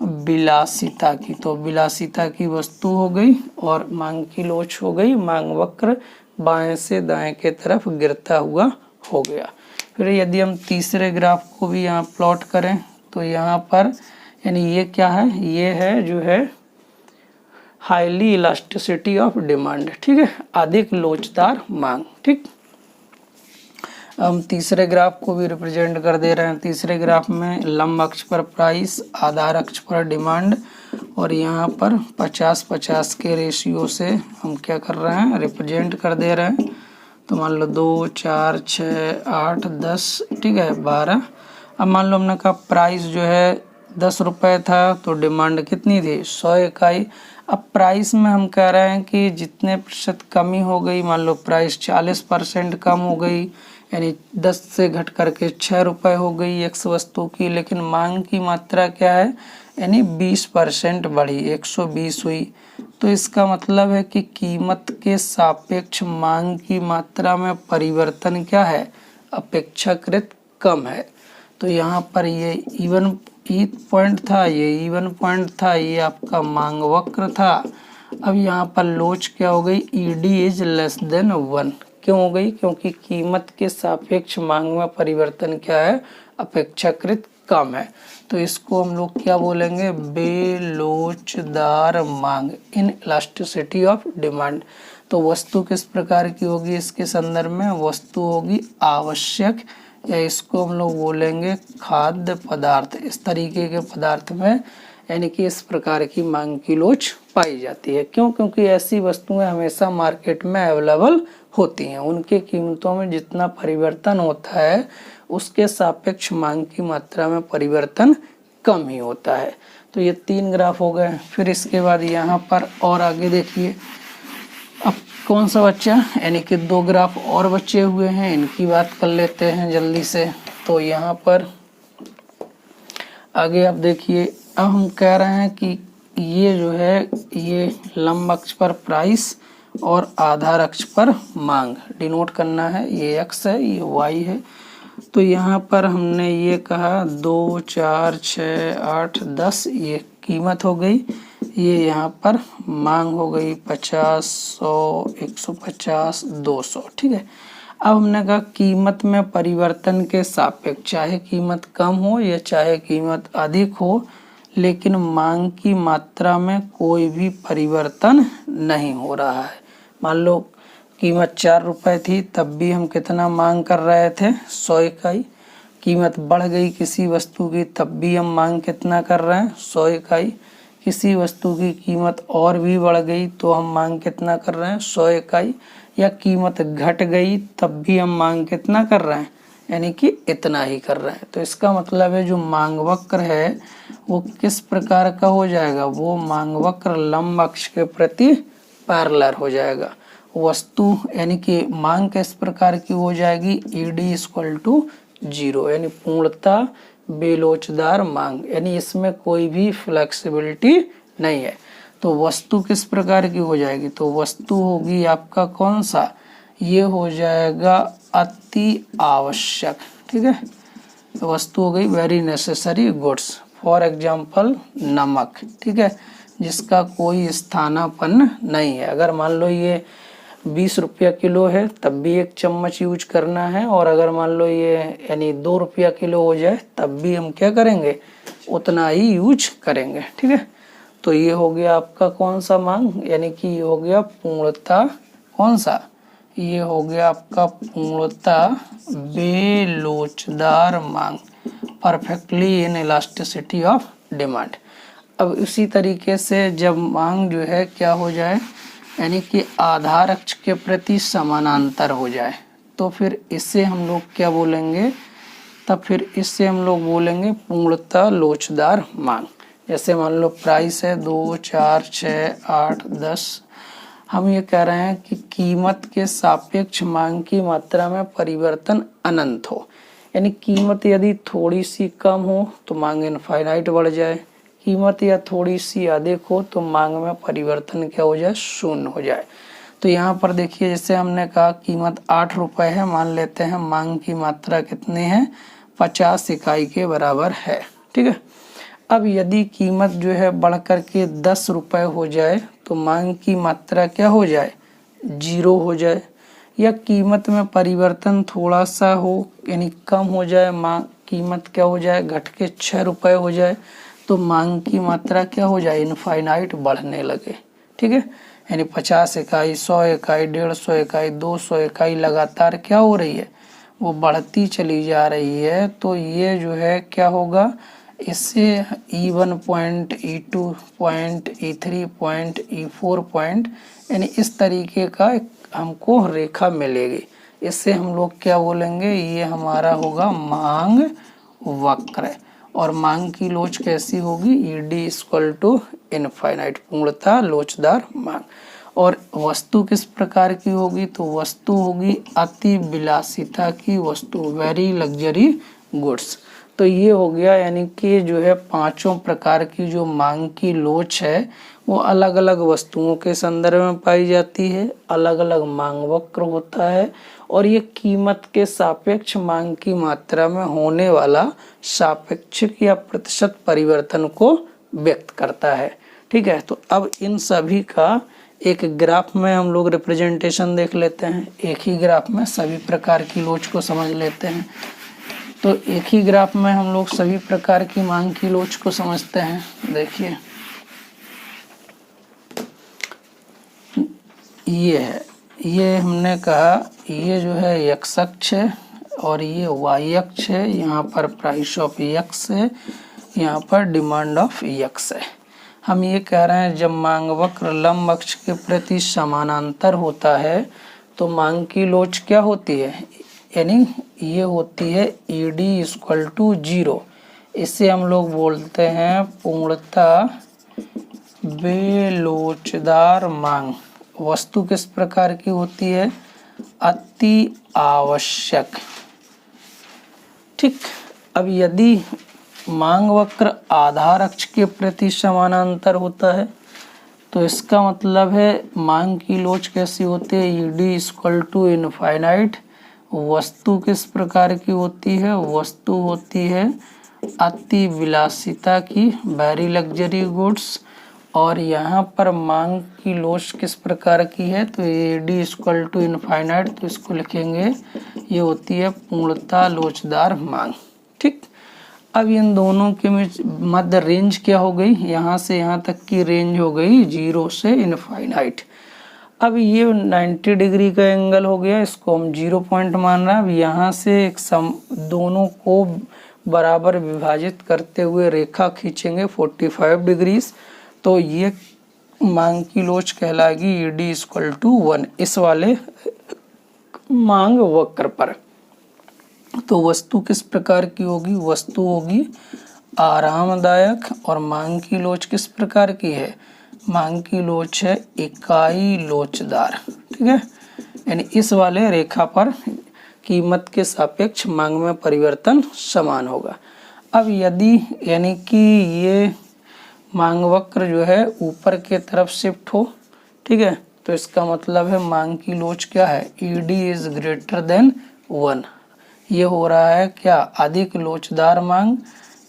विलासिता की। तो विलासिता की वस्तु हो गई और मांग की लोच हो गई, मांग वक्र बाएं से दाएं के तरफ गिरता हुआ हो गया। फिर यदि हम तीसरे ग्राफ को भी यहाँ प्लॉट करें तो यहाँ पर यानी ये क्या है, ये है जो है हाईली इलास्टिसिटी ऑफ डिमांड। ठीक है, अधिक लोचदार मांग। ठीक, हम तीसरे ग्राफ को भी रिप्रेजेंट कर दे रहे हैं। तीसरे ग्राफ में लंब अक्ष पर प्राइस, आधार अक्ष पर डिमांड, और यहाँ पर 50-50 के रेशियो से हम क्या कर रहे हैं, रिप्रेजेंट कर दे रहे हैं। तो मान लो 2, 4, 6, 8, 10, ठीक है, 12। अब मान लो हमने कहा प्राइस जो है 10 रुपये था, तो डिमांड कितनी थी, 100 इकाई। अब प्राइस में हम कह रहे हैं कि जितने प्रतिशत कमी हो गई, मान लो प्राइस 40% कम हो गई, यानी 10 से घट करके 6 रुपये हो गई एक्स वस्तु की, लेकिन मांग की मात्रा क्या है, यानी 20% बढ़ी, 120 हुई। तो इसका मतलब है कि कीमत के सापेक्ष मांग की मात्रा में परिवर्तन क्या है, अपेक्षाकृत कम है। तो यहाँ पर ये इवन पॉइंट था, ये इवन पॉइंट था, ये आपका मांग वक्र था। अब यहाँ पर लोच क्या हो गई, ईडी इज लेस देन 1। क्यों हो गई, क्योंकि कीमत के सापेक्ष मांग में परिवर्तन क्या है, अपेक्षाकृत कम है। तो इसको हम लोग क्या बोलेंगे, बेलोचदार मांग, इन इलास्टिसिटी ऑफ डिमांड। तो वस्तु किस प्रकार की होगी, इसके संदर्भ में वस्तु होगी आवश्यक, या इसको हम लोग बोलेंगे खाद्य पदार्थ। इस तरीके के पदार्थ में यानी कि इस प्रकार की मांग की लोच पाई जाती है। क्यों, क्योंकि ऐसी वस्तुएं हमेशा मार्केट में अवेलेबल होती हैं, उनके कीमतों में जितना परिवर्तन होता है उसके सापेक्ष मांग की मात्रा में परिवर्तन कम ही होता है। तो ये 3 ग्राफ हो गए। फिर इसके बाद यहाँ पर और आगे देखिए, अब कौन सा बच्चा, यानी कि 2 ग्राफ और बचे हुए हैं, इनकी बात कर लेते हैं जल्दी से। तो यहाँ पर आगे आप देखिए, अब हम कह रहे हैं कि ये जो है, ये लंब अक्ष पर प्राइस और आधार अक्ष पर मांग डिनोट करना है, ये एक्स है, ये वाई है। तो यहाँ पर हमने ये कहा 2, 4, 6, 8, 10 ये कीमत हो गई, ये यहाँ पर मांग हो गई 50, 100, 150, 200, ठीक है। अब हमने कहा कीमत में परिवर्तन के सापेक्ष, चाहे कीमत कम हो या चाहे कीमत अधिक हो, लेकिन मांग की मात्रा में कोई भी परिवर्तन नहीं हो रहा है। मान लो कीमत 4 रुपये थी, तब भी हम कितना मांग कर रहे थे, 100 इकाई। कीमत बढ़ गई किसी वस्तु की, तब भी हम मांग कितना कर रहे हैं, 100 इकाई। किसी वस्तु की कीमत और भी बढ़ गई तो हम मांग कितना कर रहे हैं, 100 इकाई। या कीमत घट गई तब भी हम मांग कितना कर रहे हैं, यानी कि इतना ही कर रहे हैं। तो इसका मतलब है जो मांग वक्र है वो किस प्रकार का हो जाएगा, वो मांग वक्र लंब अक्ष के प्रति पैरेलल हो जाएगा। वस्तु यानी कि मांग किस प्रकार की हो जाएगी, ईडी इक्वल टू 0, यानी पूर्णतः बेलोचदार मांग, यानी इसमें कोई भी फ्लेक्सिबिलिटी नहीं है। तो वस्तु किस प्रकार की हो जाएगी, तो वस्तु होगी आपका कौन सा, ये हो जाएगा अति आवश्यक, ठीक है। तो वस्तु हो गई very necessary goods, for example नमक, ठीक है, जिसका कोई स्थानापन्न नहीं है। अगर मान लो ये 20 रुपया किलो है तब भी 1 चम्मच यूज करना है, और अगर मान लो ये यानी 2 रुपया किलो हो जाए तब भी हम क्या करेंगे, उतना ही यूज करेंगे, ठीक है। तो ये हो गया आपका कौन सा मांग, यानी कि ये हो गया पूर्णता कौन सा, ये हो गया आपका पूर्णता बेलोचदार मांग, perfectly in elasticity of demand. अब इसी तरीके से जब मांग जो है क्या हो जाए, यानी कि आधार अक्ष के प्रति समानांतर हो जाए, तो फिर इससे हम लोग क्या बोलेंगे, तब फिर इससे हम लोग बोलेंगे पूर्णतः लोचदार मांग। जैसे मान लो प्राइस है 2, 4, 6, 8, 10, हम ये कह रहे हैं कि कीमत के सापेक्ष मांग की मात्रा में परिवर्तन अनंत हो, यानी कीमत यदि थोड़ी सी कम हो तो मांग इनफाइनाइट बढ़ जाए, कीमत या थोड़ी सी अधिक हो तो मांग में परिवर्तन क्या हो जाए, शून्य हो जाए। तो यहाँ पर देखिए, जैसे हमने कहा कीमत 8 रुपये है, मान लेते हैं मांग की मात्रा कितनी है, 50 इकाई के बराबर है, ठीक है। अब यदि कीमत जो है बढ़ कर के 10 रुपये हो जाए तो मांग की मात्रा क्या हो जाए, 0 हो जाए। या कीमत में परिवर्तन थोड़ा सा हो, यानी कम हो जाए, मांग कीमत क्या हो जाए, घट के 6 रुपये हो जाए, तो मांग की मात्रा क्या हो जाए, इनफाइनाइट बढ़ने लगे, ठीक है। यानी 50 इकाई, 100 इकाई, 150 इकाई, 200 इकाई लगातार क्या हो रही है, वो बढ़ती चली जा रही है, तो ये जो है क्या होगा, इससे E1 point, E2 point, E3 point, E4 point, यानी इस तरीके का हमको रेखा मिलेगी। इससे हम लोग क्या बोलेंगे, ये हमारा होगा मांग वक्र। और मांग की लोच कैसी होगी, ED इक्वल टू इनफाइनाइट, पूर्णतः लोचदार मांग। और वस्तु किस प्रकार की होगी, तो वस्तु होगी अति विलासिता की वस्तु, वेरी लग्जरी गुड्स। तो ये हो गया, यानी कि जो है पांचों प्रकार की जो मांग की लोच है वो अलग अलग वस्तुओं के संदर्भ में पाई जाती है, अलग अलग मांग वक्र होता है, और ये कीमत के सापेक्ष मांग की मात्रा में होने वाला सापेक्षिक या प्रतिशत परिवर्तन को व्यक्त करता है। ठीक है, तो अब इन सभी का एक ग्राफ में हम लोग रिप्रेजेंटेशन देख लेते हैं। एक ही ग्राफ में सभी प्रकार की लोच को समझ लेते हैं। तो एक ही ग्राफ में हम लोग सभी प्रकार की मांग की लोच को समझते हैं। देखिए ये है, ये हमने कहा ये जो है x अक्ष है और ये y अक्ष है, यहाँ पर प्राइस ऑफ x है, यहाँ पर डिमांड ऑफ x है। हम ये कह रहे हैं जब मांग वक्र लंब अक्ष के प्रति समानांतर होता है तो मांग की लोच क्या होती है, यानी ये होती है ED इक्वल टू 0। इससे हम लोग बोलते हैं पूर्णतः बेलोचदार मांग। वस्तु किस प्रकार की होती है, अति आवश्यक। ठीक, अब यदि मांग वक्र आधार अक्ष के प्रति समानांतर होता है तो इसका मतलब है मांग की लोच कैसी होती है, ED इक्वल टू इनफाइनाइट। वस्तु किस प्रकार की होती है, वस्तु होती है अति विलासिता की, वेरी लग्जरी गुड्स। और यहाँ पर मांग की लोच किस प्रकार की है, तो ED इक्वल टू इनफाइनाइट, तो इसको लिखेंगे ये होती है पूर्णतः लोचदार मांग। ठीक, अब इन दोनों के मध्य रेंज क्या हो गई, यहाँ से यहाँ तक की रेंज हो गई 0 से इनफाइनाइट। अब ये 90 डिग्री का एंगल हो गया, इसको हम 0 पॉइंट मान रहे हैं। अब यहाँ से एक दोनों को बराबर विभाजित करते हुए रेखा खींचेंगे 45 डिग्रीज, तो ये मांग की लोच कहलाएगी ED इक्वल टू 1 इस वाले मांग वक्र पर। तो वस्तु किस प्रकार की होगी, वस्तु होगी आरामदायक। और मांग की लोच किस प्रकार की है, मांग की लोच है इकाई लोचदार। ठीक है, यानी इस वाले रेखा पर कीमत के सापेक्ष मांग में परिवर्तन समान होगा। अब यदि यानी कि ये मांग वक्र जो है ऊपर के तरफ शिफ्ट हो, ठीक है, तो इसका मतलब है मांग की लोच क्या है, ED इज ग्रेटर देन 1। ये हो रहा है क्या, अधिक लोचदार मांग।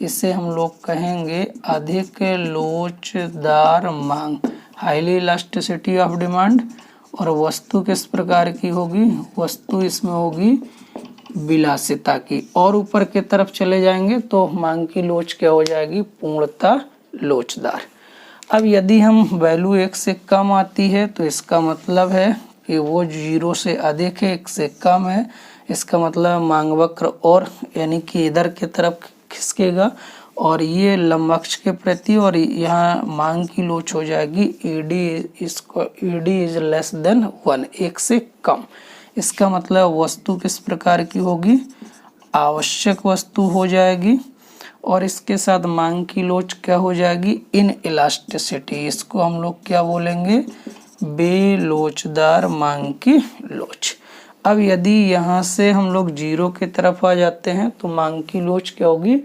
इसे हम लोग कहेंगे अधिक लोचदार मांग, हाईली इलास्टिसिटी ऑफ डिमांड। और वस्तु किस प्रकार की होगी, वस्तु इसमें होगी विलासिता की। और ऊपर के तरफ चले जाएंगे तो मांग की लोच क्या हो जाएगी, पूर्णतः लोचदार। अब यदि हम वैल्यू 1 से कम आती है तो इसका मतलब है कि वो 0 से अधिक है, 1 से कम है, इसका मतलब मांग वक्र और यानी कि इधर की तरफ खिसकेगा और ये लंब अक्ष के प्रति, और यहाँ मांग की लोच हो जाएगी ED इज लेस देन 1, 1 से कम। इसका मतलब वस्तु किस प्रकार की होगी, आवश्यक वस्तु हो जाएगी। और इसके साथ मांग की लोच क्या हो जाएगी, इन इलास्टिसिटी। इसको हम लोग क्या बोलेंगे, बेलोचदार मांग की लोच। अब यदि यहाँ से हम लोग 0 की तरफ आ जाते हैं तो मांग की लोच क्या होगी,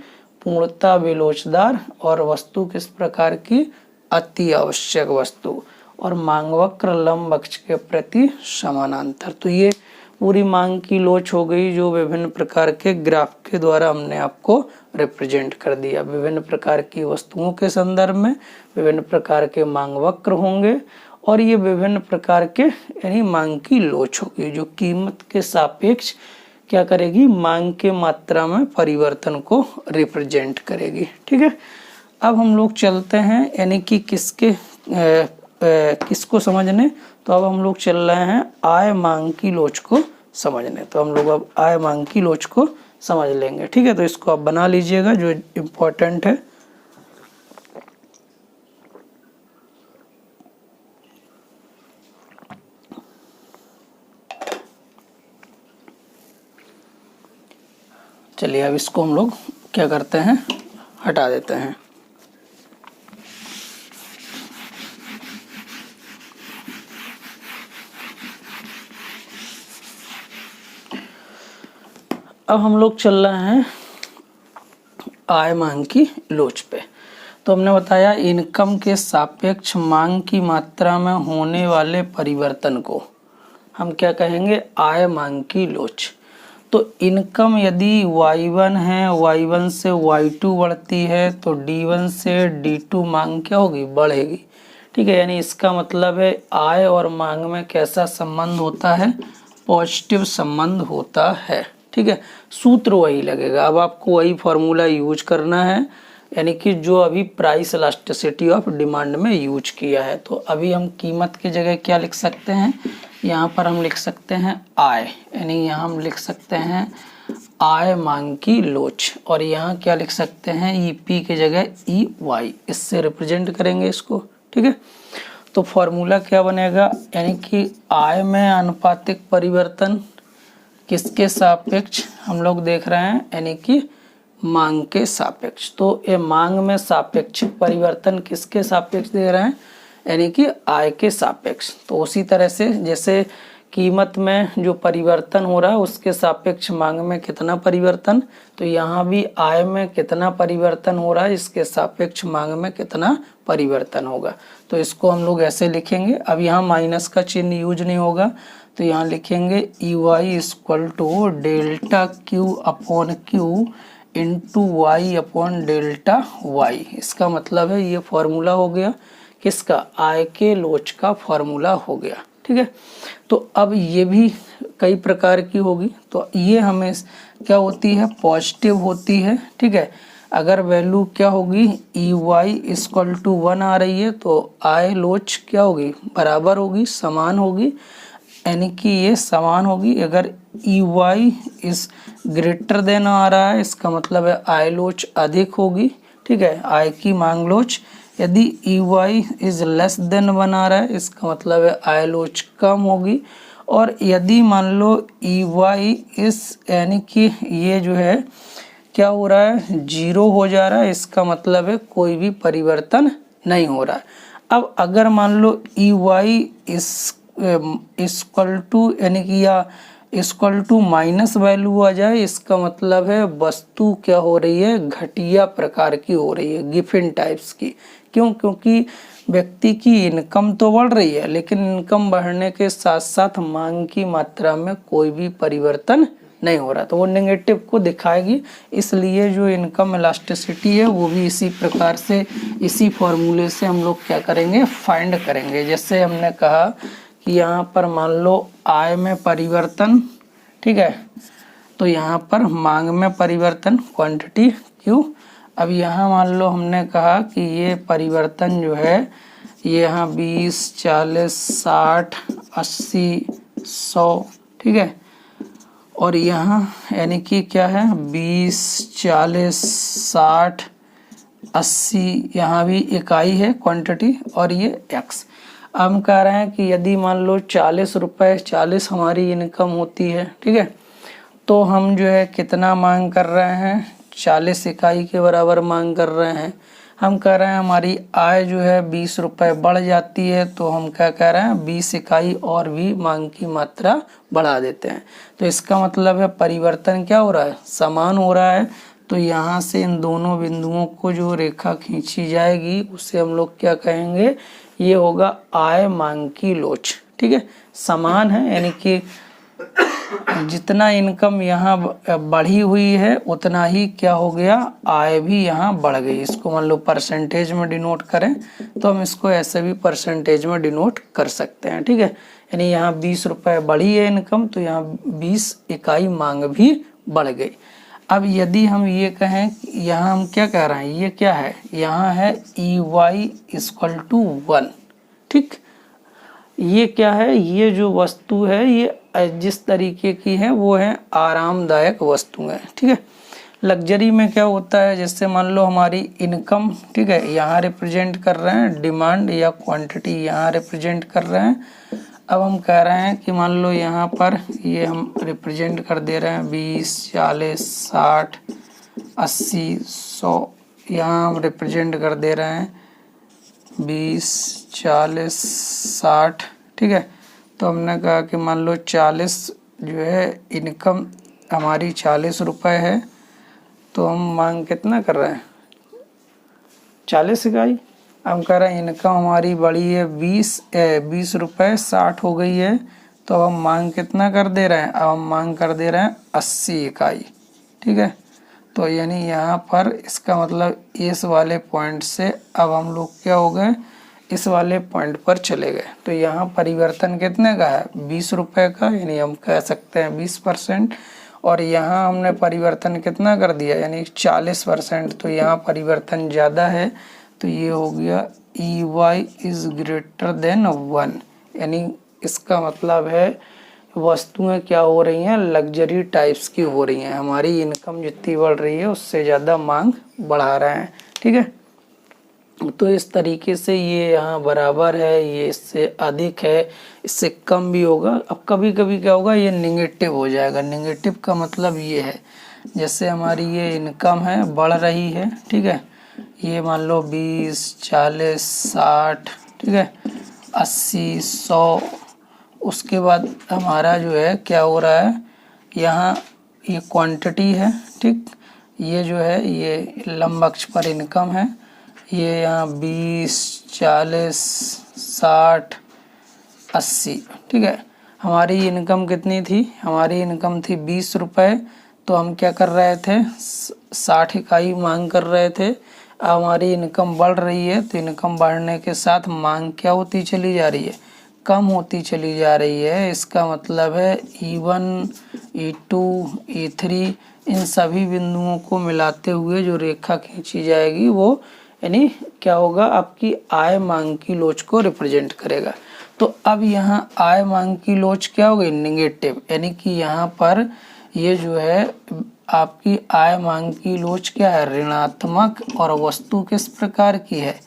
पूर्णतः बेलोचदार। और वस्तु किस प्रकार की, अति आवश्यक वस्तु। और मांग वक्र लंब अक्ष के प्रति समानांतर। तो ये पूरी मांग की लोच हो गई जो विभिन्न प्रकार के ग्राफ के द्वारा हमने आपको रिप्रेजेंट कर दिया। विभिन्न प्रकार की वस्तुओं के संदर्भ में विभिन्न प्रकार के मांग वक्र होंगे और ये विभिन्न प्रकार के यानी मांग की लोच होगी जो कीमत के सापेक्ष क्या करेगी, मांग के मात्रा में परिवर्तन को रिप्रेजेंट करेगी। ठीक है, अब हम लोग चलते हैं यानी कि किसको समझने, तो अब हम लोग चल रहे हैं आय मांग की लोच को समझने। तो हम लोग अब आय मांग की लोच को समझ लेंगे, ठीक है। तो इसको आप बना लीजिएगा जो इम्पोर्टेंट है। चलिए अब इसको हम लोग क्या करते हैं, हटा देते हैं। अब हम लोग चल रहे हैं आय मांग की लोच पे। तो हमने बताया इनकम के सापेक्ष मांग की मात्रा में होने वाले परिवर्तन को हम क्या कहेंगे, आय मांग की लोच। तो इनकम यदि y1 है, y1 से y2 बढ़ती है तो d1 से d2 मांग क्या होगी, बढ़ेगी, ठीक है। यानी इसका मतलब है आय और मांग में कैसा संबंध होता है, पॉजिटिव संबंध होता है, ठीक है। सूत्र वही लगेगा, अब आपको वही फॉर्मूला यूज करना है, यानी कि जो अभी प्राइस इलास्टिसिटी ऑफ डिमांड में यूज किया है। तो अभी हम कीमत की जगह क्या लिख सकते हैं, यहाँ पर हम लिख सकते हैं आय, यानी यहाँ हम लिख सकते हैं आय मांग की लोच, और यहाँ क्या लिख सकते हैं, ईपी की जगह EY, इससे रिप्रेजेंट करेंगे इसको, ठीक है। तो फॉर्मूला क्या बनेगा, यानी कि आय में आनुपातिक परिवर्तन किसके सापेक्ष हम लोग देख रहे हैं, यानी कि मांग के सापेक्ष। तो ये मांग में सापेक्षिक परिवर्तन किसके सापेक्ष दे रहे हैं, यानी कि आय के सापेक्ष। तो उसी तरह से जैसे कीमत में जो परिवर्तन हो रहा है उसके सापेक्ष मांग में कितना परिवर्तन, तो यहाँ भी आय में कितना परिवर्तन हो रहा है इसके सापेक्ष मांग में कितना परिवर्तन होगा। तो इसको हम लोग ऐसे लिखेंगे। अब यहाँ माइनस का चिन्ह यूज नहीं होगा, तो यहाँ लिखेंगे EY equal to delta Q upon Q into Y upon delta Y। इसका मतलब है ये फॉर्मूला हो गया किसका, आय के लोच का फॉर्मूला हो गया, ठीक है। तो अब ये भी कई प्रकार की होगी, तो ये हमें क्या होती है, पॉजिटिव होती है, ठीक है। अगर वैल्यू क्या होगी, EY इक्वल टू 1 आ रही है तो आय लोच क्या होगी, बराबर होगी, समान होगी, यानी कि ये समान होगी। अगर EY इस ग्रेटर देन आ रहा है इसका मतलब है आय लोच अधिक होगी, ठीक है, आय की मांग लोच। यदि EY इज लेस देन 1 आ रहा है इसका मतलब है आय लोच कम होगी। और यदि मान लो EY इस, यानी कि ये जो है क्या हो रहा है, 0 हो जा रहा है, इसका मतलब है कोई भी परिवर्तन नहीं हो रहा है। अब अगर मान लो EY इस इक्वल टू, यानी कि या इक्वल टू माइनस वैल्यू आ जाए, इसका मतलब है वस्तु क्या हो रही है, घटिया प्रकार की हो रही है, गिफिन टाइप्स की। क्यों, क्योंकि व्यक्ति की इनकम तो बढ़ रही है लेकिन इनकम बढ़ने के साथ साथ मांग की मात्रा में कोई भी परिवर्तन नहीं हो रहा, तो वो नेगेटिव को दिखाएगी। इसलिए जो इनकम इलास्टिसिटी है वो भी इसी प्रकार से, इसी फॉर्मूले से हम लोग क्या करेंगे, फाइंड करेंगे। जैसे हमने कहा कि यहाँ पर मान लो आय में परिवर्तन, ठीक है, तो यहाँ पर मांग में परिवर्तन क्वांटिटी Q। अब यहाँ मान लो हमने कहा कि ये परिवर्तन जो है ये यहाँ 20, 40, 60, 80, 100, ठीक है। और यहाँ यानी कि क्या है, 20, 40, 60, 80, यहाँ भी इकाई है क्वांटिटी, और ये x। हम कह रहे हैं कि यदि मान लो 40 रुपये, 40 हमारी इनकम होती है, ठीक है, तो हम जो है कितना मांग कर रहे हैं, 40 इकाई के बराबर मांग कर रहे हैं। हम कह रहे हैं हमारी आय जो है 20 रुपये बढ़ जाती है, तो हम क्या कह रहे हैं, 20 इकाई और भी मांग की मात्रा बढ़ा देते हैं। तो इसका मतलब है परिवर्तन क्या हो रहा है, समान हो रहा है। तो यहाँ से इन दोनों बिंदुओं को जो रेखा खींची जाएगी उसे हम लोग क्या कहेंगे, ये होगा आय मांग की लोच, ठीक है, समान है। यानी कि जितना इनकम यहाँ बढ़ी हुई है उतना ही क्या हो गया, आय भी यहाँ बढ़ गई। इसको मान लो परसेंटेज में डिनोट करें तो हम इसको ऐसे भी परसेंटेज में डिनोट कर सकते हैं, ठीक है। यानी यहाँ 20 रुपये बढ़ी है इनकम, तो यहाँ 20 इकाई मांग भी बढ़ गई। अब यदि हम ये कहें, यहाँ हम क्या कह रहे हैं, ये क्या है, यहाँ है EY इक्वल टू 1, ठीक। ये क्या है, ये जो वस्तु है ये जिस तरीके की है वो है आरामदायक वस्तु है, ठीक है। लग्जरी में क्या होता है, जैसे मान लो हमारी इनकम, ठीक है, यहाँ रिप्रेजेंट कर रहे हैं, डिमांड या क्वांटिटी यहाँ रिप्रेजेंट कर रहे हैं। अब हम कह रहे हैं कि मान लो यहाँ पर ये हम रिप्रेजेंट कर दे रहे हैं 20, 40, 60, 80, 100, यहाँ हम रिप्रेजेंट कर दे रहे हैं 20, 40, 60, ठीक है। तो हमने कहा कि मान लो 40 जो है इनकम हमारी 40 रुपये है, तो हम मांग कितना कर रहे हैं 40 इकाई। हम कह रहे हैं इनकम हमारी बड़ी है 20 रुपये 60 हो गई है, तो अब हम मांग कितना कर दे रहे हैं, अब हम मांग कर दे रहे हैं 80 इकाई, ठीक है। तो यानी यहाँ पर इसका मतलब इस वाले पॉइंट से अब हम लोग क्या हो गए, इस वाले पॉइंट पर चले गए। तो यहाँ परिवर्तन कितने का है 20 रुपये का, यानी हम कह सकते हैं 20%। और यहाँ हमने परिवर्तन कितना कर दिया, यानी 40%। तो यहाँ परिवर्तन ज़्यादा है, तो ये हो गया EY इज़ ग्रेटर देन 1, यानी इसका मतलब है वस्तुएं क्या हो रही हैं, लग्जरी टाइप्स की हो रही हैं। हमारी इनकम जितनी बढ़ रही है उससे ज़्यादा मांग बढ़ा रहे हैं, ठीक है। तो इस तरीके से ये यहाँ बराबर है, ये इससे अधिक है, इससे कम भी होगा। अब कभी कभी क्या होगा, ये निगेटिव हो जाएगा। निगेटिव का मतलब ये है, जैसे हमारी ये इनकम है बढ़ रही है, ठीक है, ये मान लो 20, 40, 60, ठीक है, 80, 100। उसके बाद हमारा जो है क्या हो रहा है, यहाँ ये क्वांटिटी है, ठीक, ये जो है ये लंब अक्ष पर इनकम है, ये यहाँ 20, 40, 60, 80, ठीक है। हमारी इनकम कितनी थी, हमारी इनकम थी 20 रुपये, तो हम क्या कर रहे थे 60 इकाई मांग कर रहे थे। अब हमारी इनकम बढ़ रही है, तो इनकम बढ़ने के साथ मांग क्या होती चली जा रही है, कम होती चली जा रही है। इसका मतलब है E1, E2, E3 इन सभी बिंदुओं को मिलाते हुए जो रेखा खींची जाएगी वो यानी क्या होगा, आपकी आय मांग की लोच को रिप्रेजेंट करेगा। तो अब यहाँ आय मांग की लोच क्या हो गई, निगेटिव, यानी कि यहाँ पर ये जो है आपकी आय मांग की लोच क्या है, ऋणात्मक। और वस्तु किस प्रकार की है,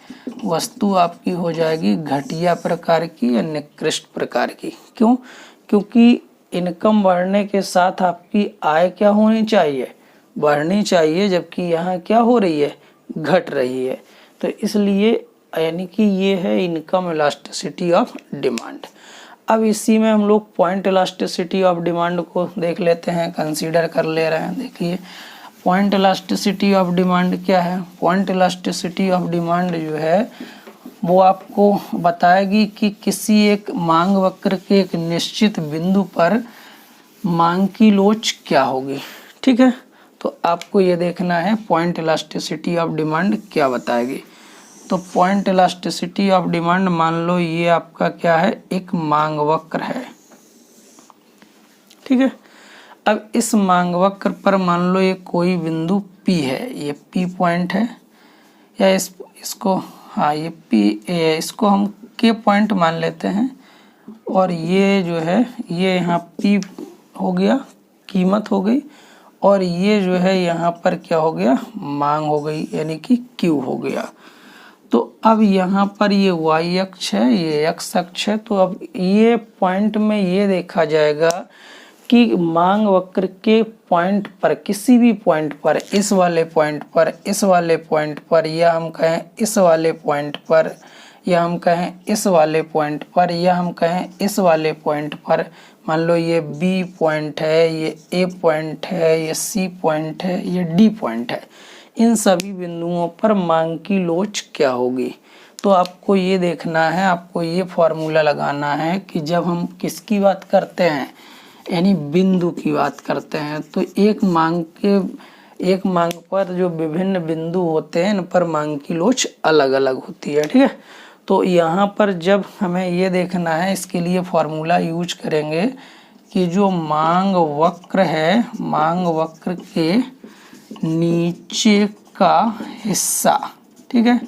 वस्तु आपकी हो जाएगी घटिया प्रकार की या निकृष्ट प्रकार की। क्यों, क्योंकि इनकम बढ़ने के साथ आपकी आय क्या होनी चाहिए, बढ़नी चाहिए, जबकि यहाँ क्या हो रही है, घट रही है। तो इसलिए यानी कि ये है इनकम इलास्टिसिटी ऑफ डिमांड। अब इसी में हम लोग पॉइंट इलास्टिसिटी ऑफ डिमांड को देख लेते हैं, कंसीडर कर ले रहे हैं। देखिए पॉइंट इलास्टिसिटी ऑफ डिमांड क्या है। पॉइंट इलास्टिसिटी ऑफ डिमांड जो है वो आपको बताएगी कि किसी एक मांग वक्र के एक निश्चित बिंदु पर मांग की लोच क्या होगी, ठीक है। तो आपको ये देखना है पॉइंट इलास्टिसिटी ऑफ डिमांड क्या बताएगी। तो पॉइंट इलास्टिसिटी ऑफ डिमांड, मान लो ये आपका क्या है, एक मांग वक्र है, ठीक है। अब इस मांग वक्र पर मान लो ये कोई बिंदु P है, ये P पॉइंट है, या इसको हाँ ये P, इसको हम K पॉइंट मान लेते हैं। और ये जो है ये यहाँ P हो गया, कीमत हो गई, और ये जो है यहाँ पर क्या हो गया, मांग हो गई, यानी कि Q हो गया। तो अब यहाँ पर ये y अक्ष है, ये x अक्ष है। तो अब ये पॉइंट में ये देखा जाएगा कि मांग वक्र के पॉइंट पर, किसी भी पॉइंट पर, इस वाले पॉइंट पर, इस वाले पॉइंट पर, या हम कहें इस वाले पॉइंट पर, या हम कहें इस वाले पॉइंट पर, या हम कहें इस वाले पॉइंट पर, मान लो ये B पॉइंट है, ये A पॉइंट है, ये C पॉइंट है, ये D पॉइंट है, इन सभी बिंदुओं पर मांग की लोच क्या होगी। तो आपको ये देखना है, आपको ये फॉर्मूला लगाना है कि जब हम किसकी बात करते हैं, यानी बिंदु की बात करते हैं, तो एक मांग पर जो विभिन्न बिंदु होते हैं इन पर मांग की लोच अलग अलग होती है, ठीक है। तो यहाँ पर जब हमें ये देखना है, इसके लिए फॉर्मूला यूज करेंगे कि जो मांग वक्र है, मांग वक्र के नीचे का हिस्सा, ठीक है,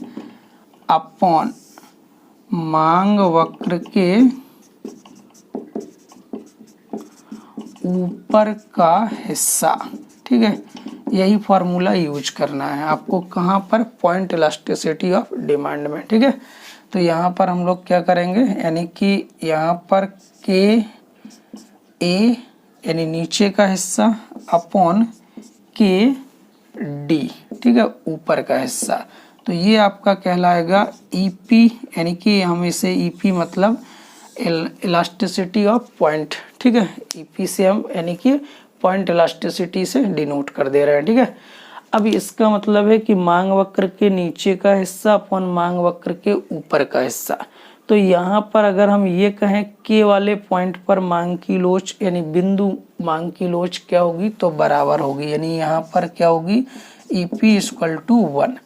अपॉन मांग वक्र के ऊपर का हिस्सा, ठीक है, यही फॉर्मूला यूज करना है आपको कहाँ पर, पॉइंट इलास्टिसिटी ऑफ डिमांड में, ठीक है। तो यहाँ पर हम लोग क्या करेंगे, यानी कि यहाँ पर के ए यानी नीचे का हिस्सा अपॉन के डी, ठीक है, ऊपर का हिस्सा। तो ये आपका कहलाएगा ईपी, यानी कि हम इसे ईपी मतलब इलास्टिसिटी ऑफ पॉइंट, ठीक है, ईपी से हम यानी कि पॉइंट इलास्टिसिटी से डिनोट कर दे रहे हैं, ठीक है। अब इसका मतलब है कि मांग वक्र के नीचे का हिस्सा अपॉन मांग वक्र के ऊपर का हिस्सा। तो यहाँ पर अगर हम ये कहें के वाले पॉइंट पर मांग की लोच यानी बिंदु मांग की लोच क्या होगी, तो बराबर होगी, यानी यहाँ पर क्या होगी, ईपी इक्वल टू 1।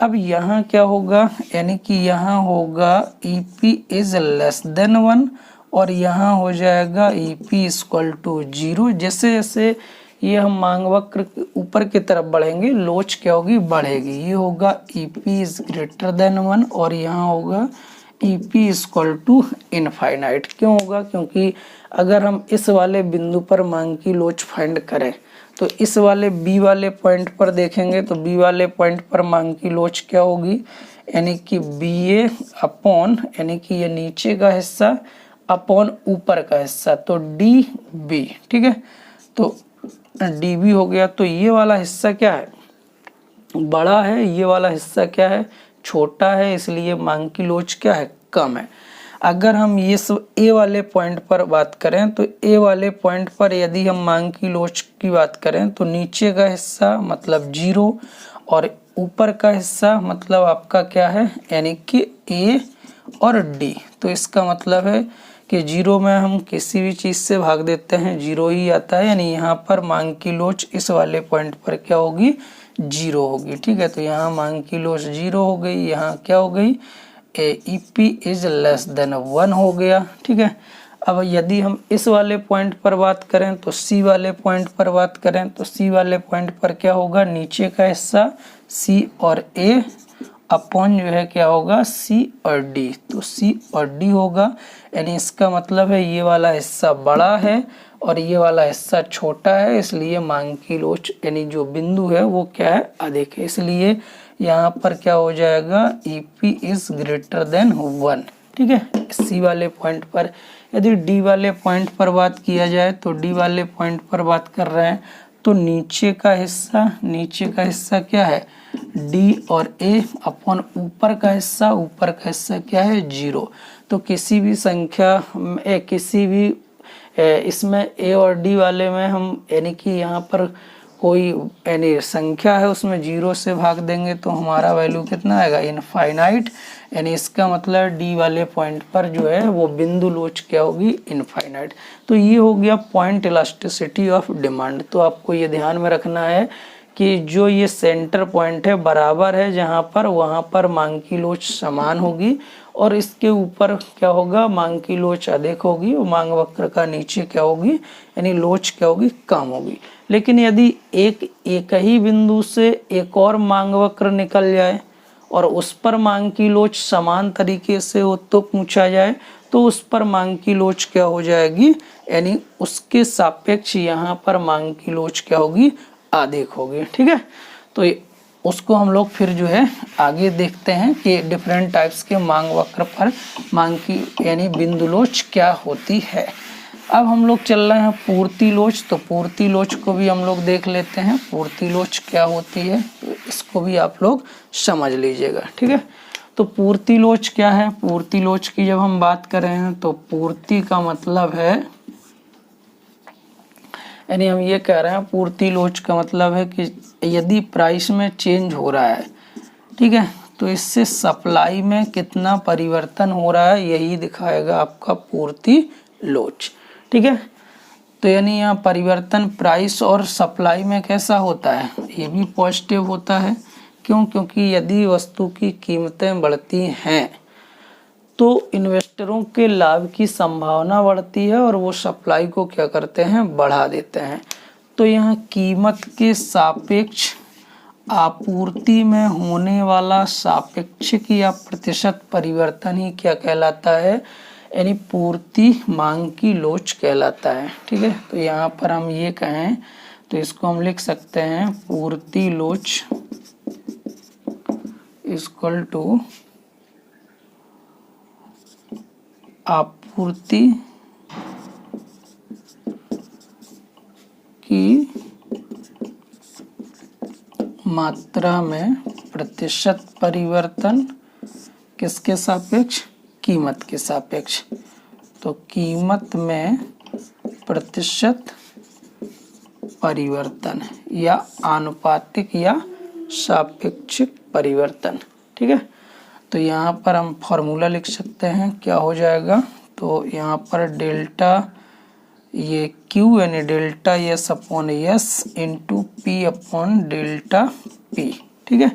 अब यहाँ क्या होगा, यानी कि यहाँ होगा ईपी इज लेस देन 1 और यहाँ हो जाएगा ईपी इक्वल टू 0। जैसे जैसे ये हम मांग वक्र ऊपर की तरफ बढ़ेंगे लोच क्या होगी, बढ़ेगी। ये होगा ईपी इज ग्रेटर देन 1 और यहाँ होगा ईपी इक्वल टू इनफाइनाइट। क्यों होगा, क्योंकि अगर हम इस वाले बिंदु पर मांग की लोच फाइंड करें तो इस वाले बी वाले पॉइंट पर देखेंगे तो बी वाले पॉइंट पर मांग की लोच क्या होगी, यानी कि बी ए अपॉन यानी कि ये नीचे का हिस्सा अपॉन ऊपर का हिस्सा, तो डी बी, ठीक है। तो डी बी हो गया। तो ये वाला हिस्सा क्या है, बड़ा है, ये वाला हिस्सा क्या है, छोटा है, इसलिए मांग की लोच क्या है, कम है। अगर हम ये सब ए वाले पॉइंट पर बात करें तो ए वाले पॉइंट पर यदि हम मांग की लोच की बात करें तो नीचे का हिस्सा मतलब 0 और ऊपर का हिस्सा मतलब आपका क्या है, यानी कि ए और डी। तो इसका मतलब है कि 0 में हम किसी भी चीज़ से भाग देते हैं 0 ही आता है, यानी यहाँ पर मांग की लोच इस वाले पॉइंट पर क्या होगी, 0 होगी, ठीक है। तो यहाँ मांग की लोच 0 हो गई, यहाँ क्या हो गई, ईपी इज लेस देन 1 हो गया, ठीक है। अब यदि हम इस वाले पॉइंट पर बात करें तो सी वाले पॉइंट पर बात करें तो सी वाले पॉइंट पर क्या होगा, नीचे का हिस्सा सी और ए अपॉन जो है क्या होगा, सी और डी। तो सी और डी होगा, यानी इसका मतलब है ये वाला हिस्सा बड़ा है और ये वाला हिस्सा छोटा है, इसलिए मांग की लोच यानी जो बिंदु है वो क्या है, अधिक है। इसलिए यहाँ पर क्या हो जाएगा, ईपी इज ग्रेटर देन 1, ठीक है, सी वाले पॉइंट पर। यदि डी वाले पॉइंट पर बात किया जाए तो डी वाले पॉइंट पर बात कर रहे हैं तो नीचे का हिस्सा क्या है, डी और ए अपॉन ऊपर का हिस्सा क्या है, 0। तो किसी भी संख्या में किसी भी इसमें ए और डी वाले में हम यानी कि यहाँ पर कोई यानी संख्या है उसमें 0 से भाग देंगे तो हमारा वैल्यू कितना आएगा, इनफाइनाइट। यानी इसका मतलब डी वाले पॉइंट पर जो है वो बिंदु लोच क्या होगी, इनफाइनाइट। तो ये हो गया पॉइंट इलास्टिसिटी ऑफ डिमांड। तो आपको ये ध्यान में रखना है कि जो ये सेंटर पॉइंट है बराबर है जहाँ पर, वहाँ पर मांग की लोच समान होगी और इसके ऊपर क्या होगा, मांग की लोच अधिक होगी और मांग वक्र का नीचे क्या होगी, यानी लोच क्या होगी, कम होगी। लेकिन यदि एक ही बिंदु से एक और मांग वक्र निकल जाए और उस पर मांग की लोच समान तरीके से हो तो पूछा जाए तो उस पर मांग की लोच क्या हो जाएगी, यानी उसके सापेक्ष यहाँ पर मांग की लोच क्या होगी, अधिक होगी, ठीक है। तो उसको हम लोग फिर जो है आगे देखते हैं कि डिफरेंट टाइप्स के मांग वक्र पर मांग की यानी बिंदु लोच क्या होती है। अब हम लोग चल रहे हैं पूर्ति लोच। तो पूर्ति लोच को भी हम लोग देख लेते हैं, पूर्ति लोच क्या होती है, तो इसको भी आप लोग समझ लीजिएगा, ठीक है। तो पूर्ति लोच क्या है, पूर्ति लोच की जब हम बात कर रहे हैं तो पूर्ति का मतलब है, यानी हम ये कह रहे हैं पूर्ति लोच का मतलब है कि यदि प्राइस में चेंज हो रहा है, ठीक है, तो इससे सप्लाई में कितना परिवर्तन हो रहा है यही दिखाएगा आपका पूर्ति लोच, ठीक है। तो यानी यहाँ परिवर्तन प्राइस और सप्लाई में कैसा होता है, ये भी पॉजिटिव होता है। क्यों, क्योंकि यदि वस्तु की कीमतें बढ़ती हैं तो इन्वेस्टरों के लाभ की संभावना बढ़ती है और वो सप्लाई को क्या करते हैं, बढ़ा देते हैं। तो यहाँ कीमत के सापेक्ष आपूर्ति में होने वाला सापेक्षिक या प्रतिशत परिवर्तन ही क्या कहलाता है, यानी पूर्ति मांग की लोच कहलाता है। ठीक है, तो यहाँ पर हम ये कहें तो इसको हम लिख सकते हैं पूर्ति लोच इक्वल टू आपूर्ति की मात्रा में प्रतिशत परिवर्तन किसके सापेक्ष, कीमत के सापेक्ष। तो कीमत में प्रतिशत परिवर्तन या आनुपातिक या सापेक्षिक परिवर्तन। ठीक है, तो यहाँ पर हम फॉर्मूला लिख सकते हैं, क्या हो जाएगा, तो यहाँ पर डेल्टा ये Q यानी delta S upon S into P upon delta P. ठीक है,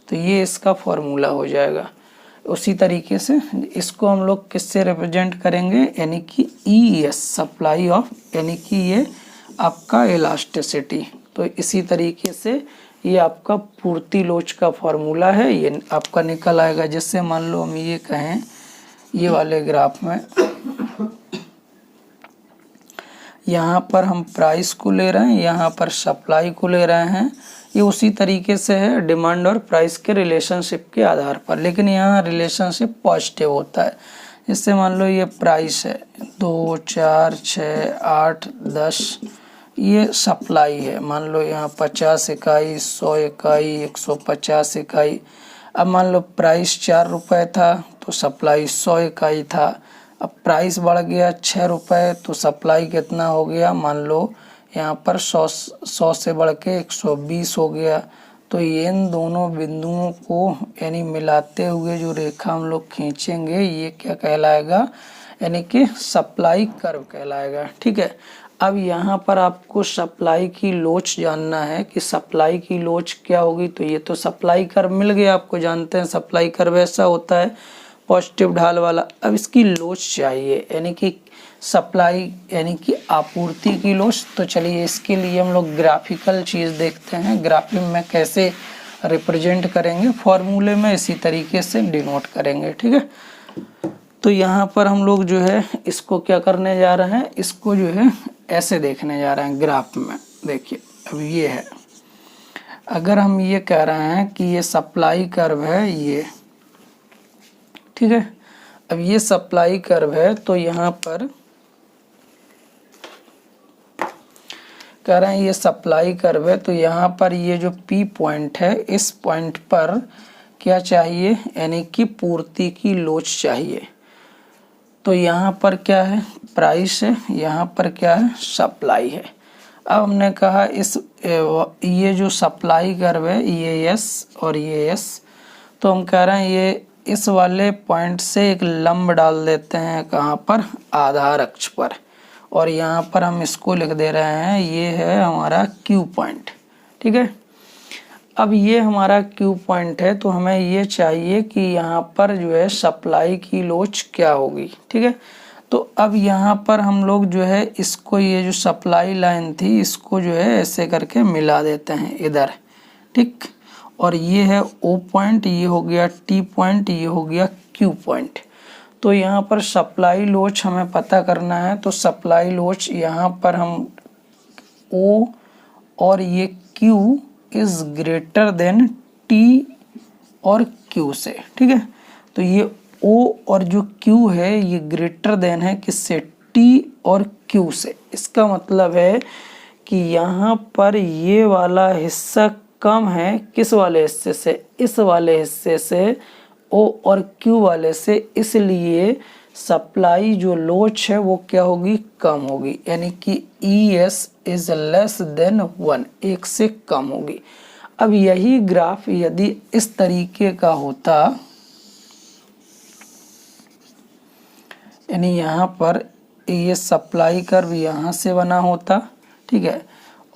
तो ये इसका फॉर्मूला हो जाएगा। उसी तरीके से इसको हम लोग किससे रिप्रेजेंट करेंगे, यानी कि ES सप्लाई ऑफ, यानी कि ये आपका इलास्टिसिटी। तो इसी तरीके से ये आपका पूर्ति लोच का फॉर्मूला है, ये आपका निकल आएगा। जिससे मान लो हम ये कहें ये वाले ग्राफ में यहाँ पर हम प्राइस को ले रहे हैं, यहाँ पर सप्लाई को ले रहे हैं। ये उसी तरीके से है डिमांड और प्राइस के रिलेशनशिप के आधार पर, लेकिन यहाँ रिलेशनशिप पॉजिटिव होता है। इससे मान लो ये प्राइस है 2, 4, 6, 8, 10, ये सप्लाई है। मान लो यहाँ 50 इकाई, 100 इकाई, 150 इकाई। अब मान लो प्राइस 4 रुपये था तो सप्लाई 100 इकाई था। अब प्राइस बढ़ गया 6 रुपये तो सप्लाई कितना हो गया, मान लो यहाँ पर 100 से बढ़ के 120 हो गया। तो ये इन दोनों बिंदुओं को यानी मिलाते हुए जो रेखा हम लोग खींचेंगे ये क्या कहलाएगा, यानी कि सप्लाई कर्व कहलाएगा। ठीक है, अब यहाँ पर आपको सप्लाई की लोच जानना है कि सप्लाई की लोच क्या होगी। तो ये तो सप्लाई कर्व मिल गया आपको, जानते हैं सप्लाई कर्व ऐसा होता है पॉजिटिव ढाल वाला। अब इसकी लोच चाहिए, यानी कि सप्लाई यानी कि आपूर्ति की लोच। तो चलिए इसके लिए हम लोग ग्राफिकल चीज़ देखते हैं, ग्राफिक में कैसे रिप्रेजेंट करेंगे, फॉर्मूले में इसी तरीके से डिनोट करेंगे। ठीक है, तो यहाँ पर हम लोग जो है इसको क्या करने जा रहे हैं, इसको जो है ऐसे देखने जा रहे हैं ग्राफ में। देखिए अब ये है, अगर हम ये कह रहे हैं कि ये सप्लाई कर्व है ये, ठीक है, अब ये सप्लाई कर्व है तो यहाँ पर कह रहे हैं ये सप्लाई कर्व है। तो यहाँ पर ये जो P पॉइंट है इस पॉइंट पर क्या चाहिए, यानी कि पूर्ति की लोच चाहिए। तो यहाँ पर क्या है, प्राइस है, यहाँ पर क्या है, सप्लाई है। अब हमने कहा इस ये जो सप्लाई कर्व है ये S और ये S, तो हम कह रहे हैं ये इस वाले पॉइंट से एक लंब डाल देते हैं कहाँ पर, आधार अक्ष पर। और यहाँ पर हम इसको लिख दे रहे हैं ये है हमारा Q पॉइंट। ठीक है, अब ये हमारा Q पॉइंट है तो हमें ये चाहिए कि यहाँ पर जो है सप्लाई की लोच क्या होगी। ठीक है, तो अब यहाँ पर हम लोग जो है इसको, ये जो सप्लाई लाइन थी इसको जो है ऐसे करके मिला देते हैं इधर। ठीक, और ये है O पॉइंट, ये हो गया T पॉइंट, ये हो गया Q पॉइंट। तो यहाँ पर सप्लाई लोच हमें पता करना है। तो सप्लाई लोच यहाँ पर हम O और ये Q is greater than T और Q से। ठीक है, तो ये O और जो Q है ये ग्रेटर देन है किससे, T और Q से। इसका मतलब है कि यहाँ पर ये वाला हिस्सा कम है किस वाले हिस्से से, इस वाले हिस्से से, O और Q वाले से, इसलिए सप्लाई जो लोच है वो क्या होगी, कम होगी, यानी कि ES इज लेस देन 1, 1 से कम होगी। अब यही ग्राफ यदि इस तरीके का होता, यानी यहाँ पर ये सप्लाई कर्व यहाँ से बना होता, ठीक है,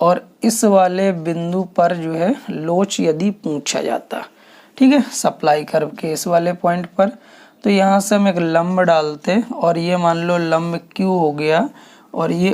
और इस वाले बिंदु पर जो है लोच यदि पूछा जाता, ठीक है, सप्लाई कर्व के इस वाले पॉइंट पर, तो यहाँ से हम एक लंब डालते और ये मान लो लंब Q हो गया और ये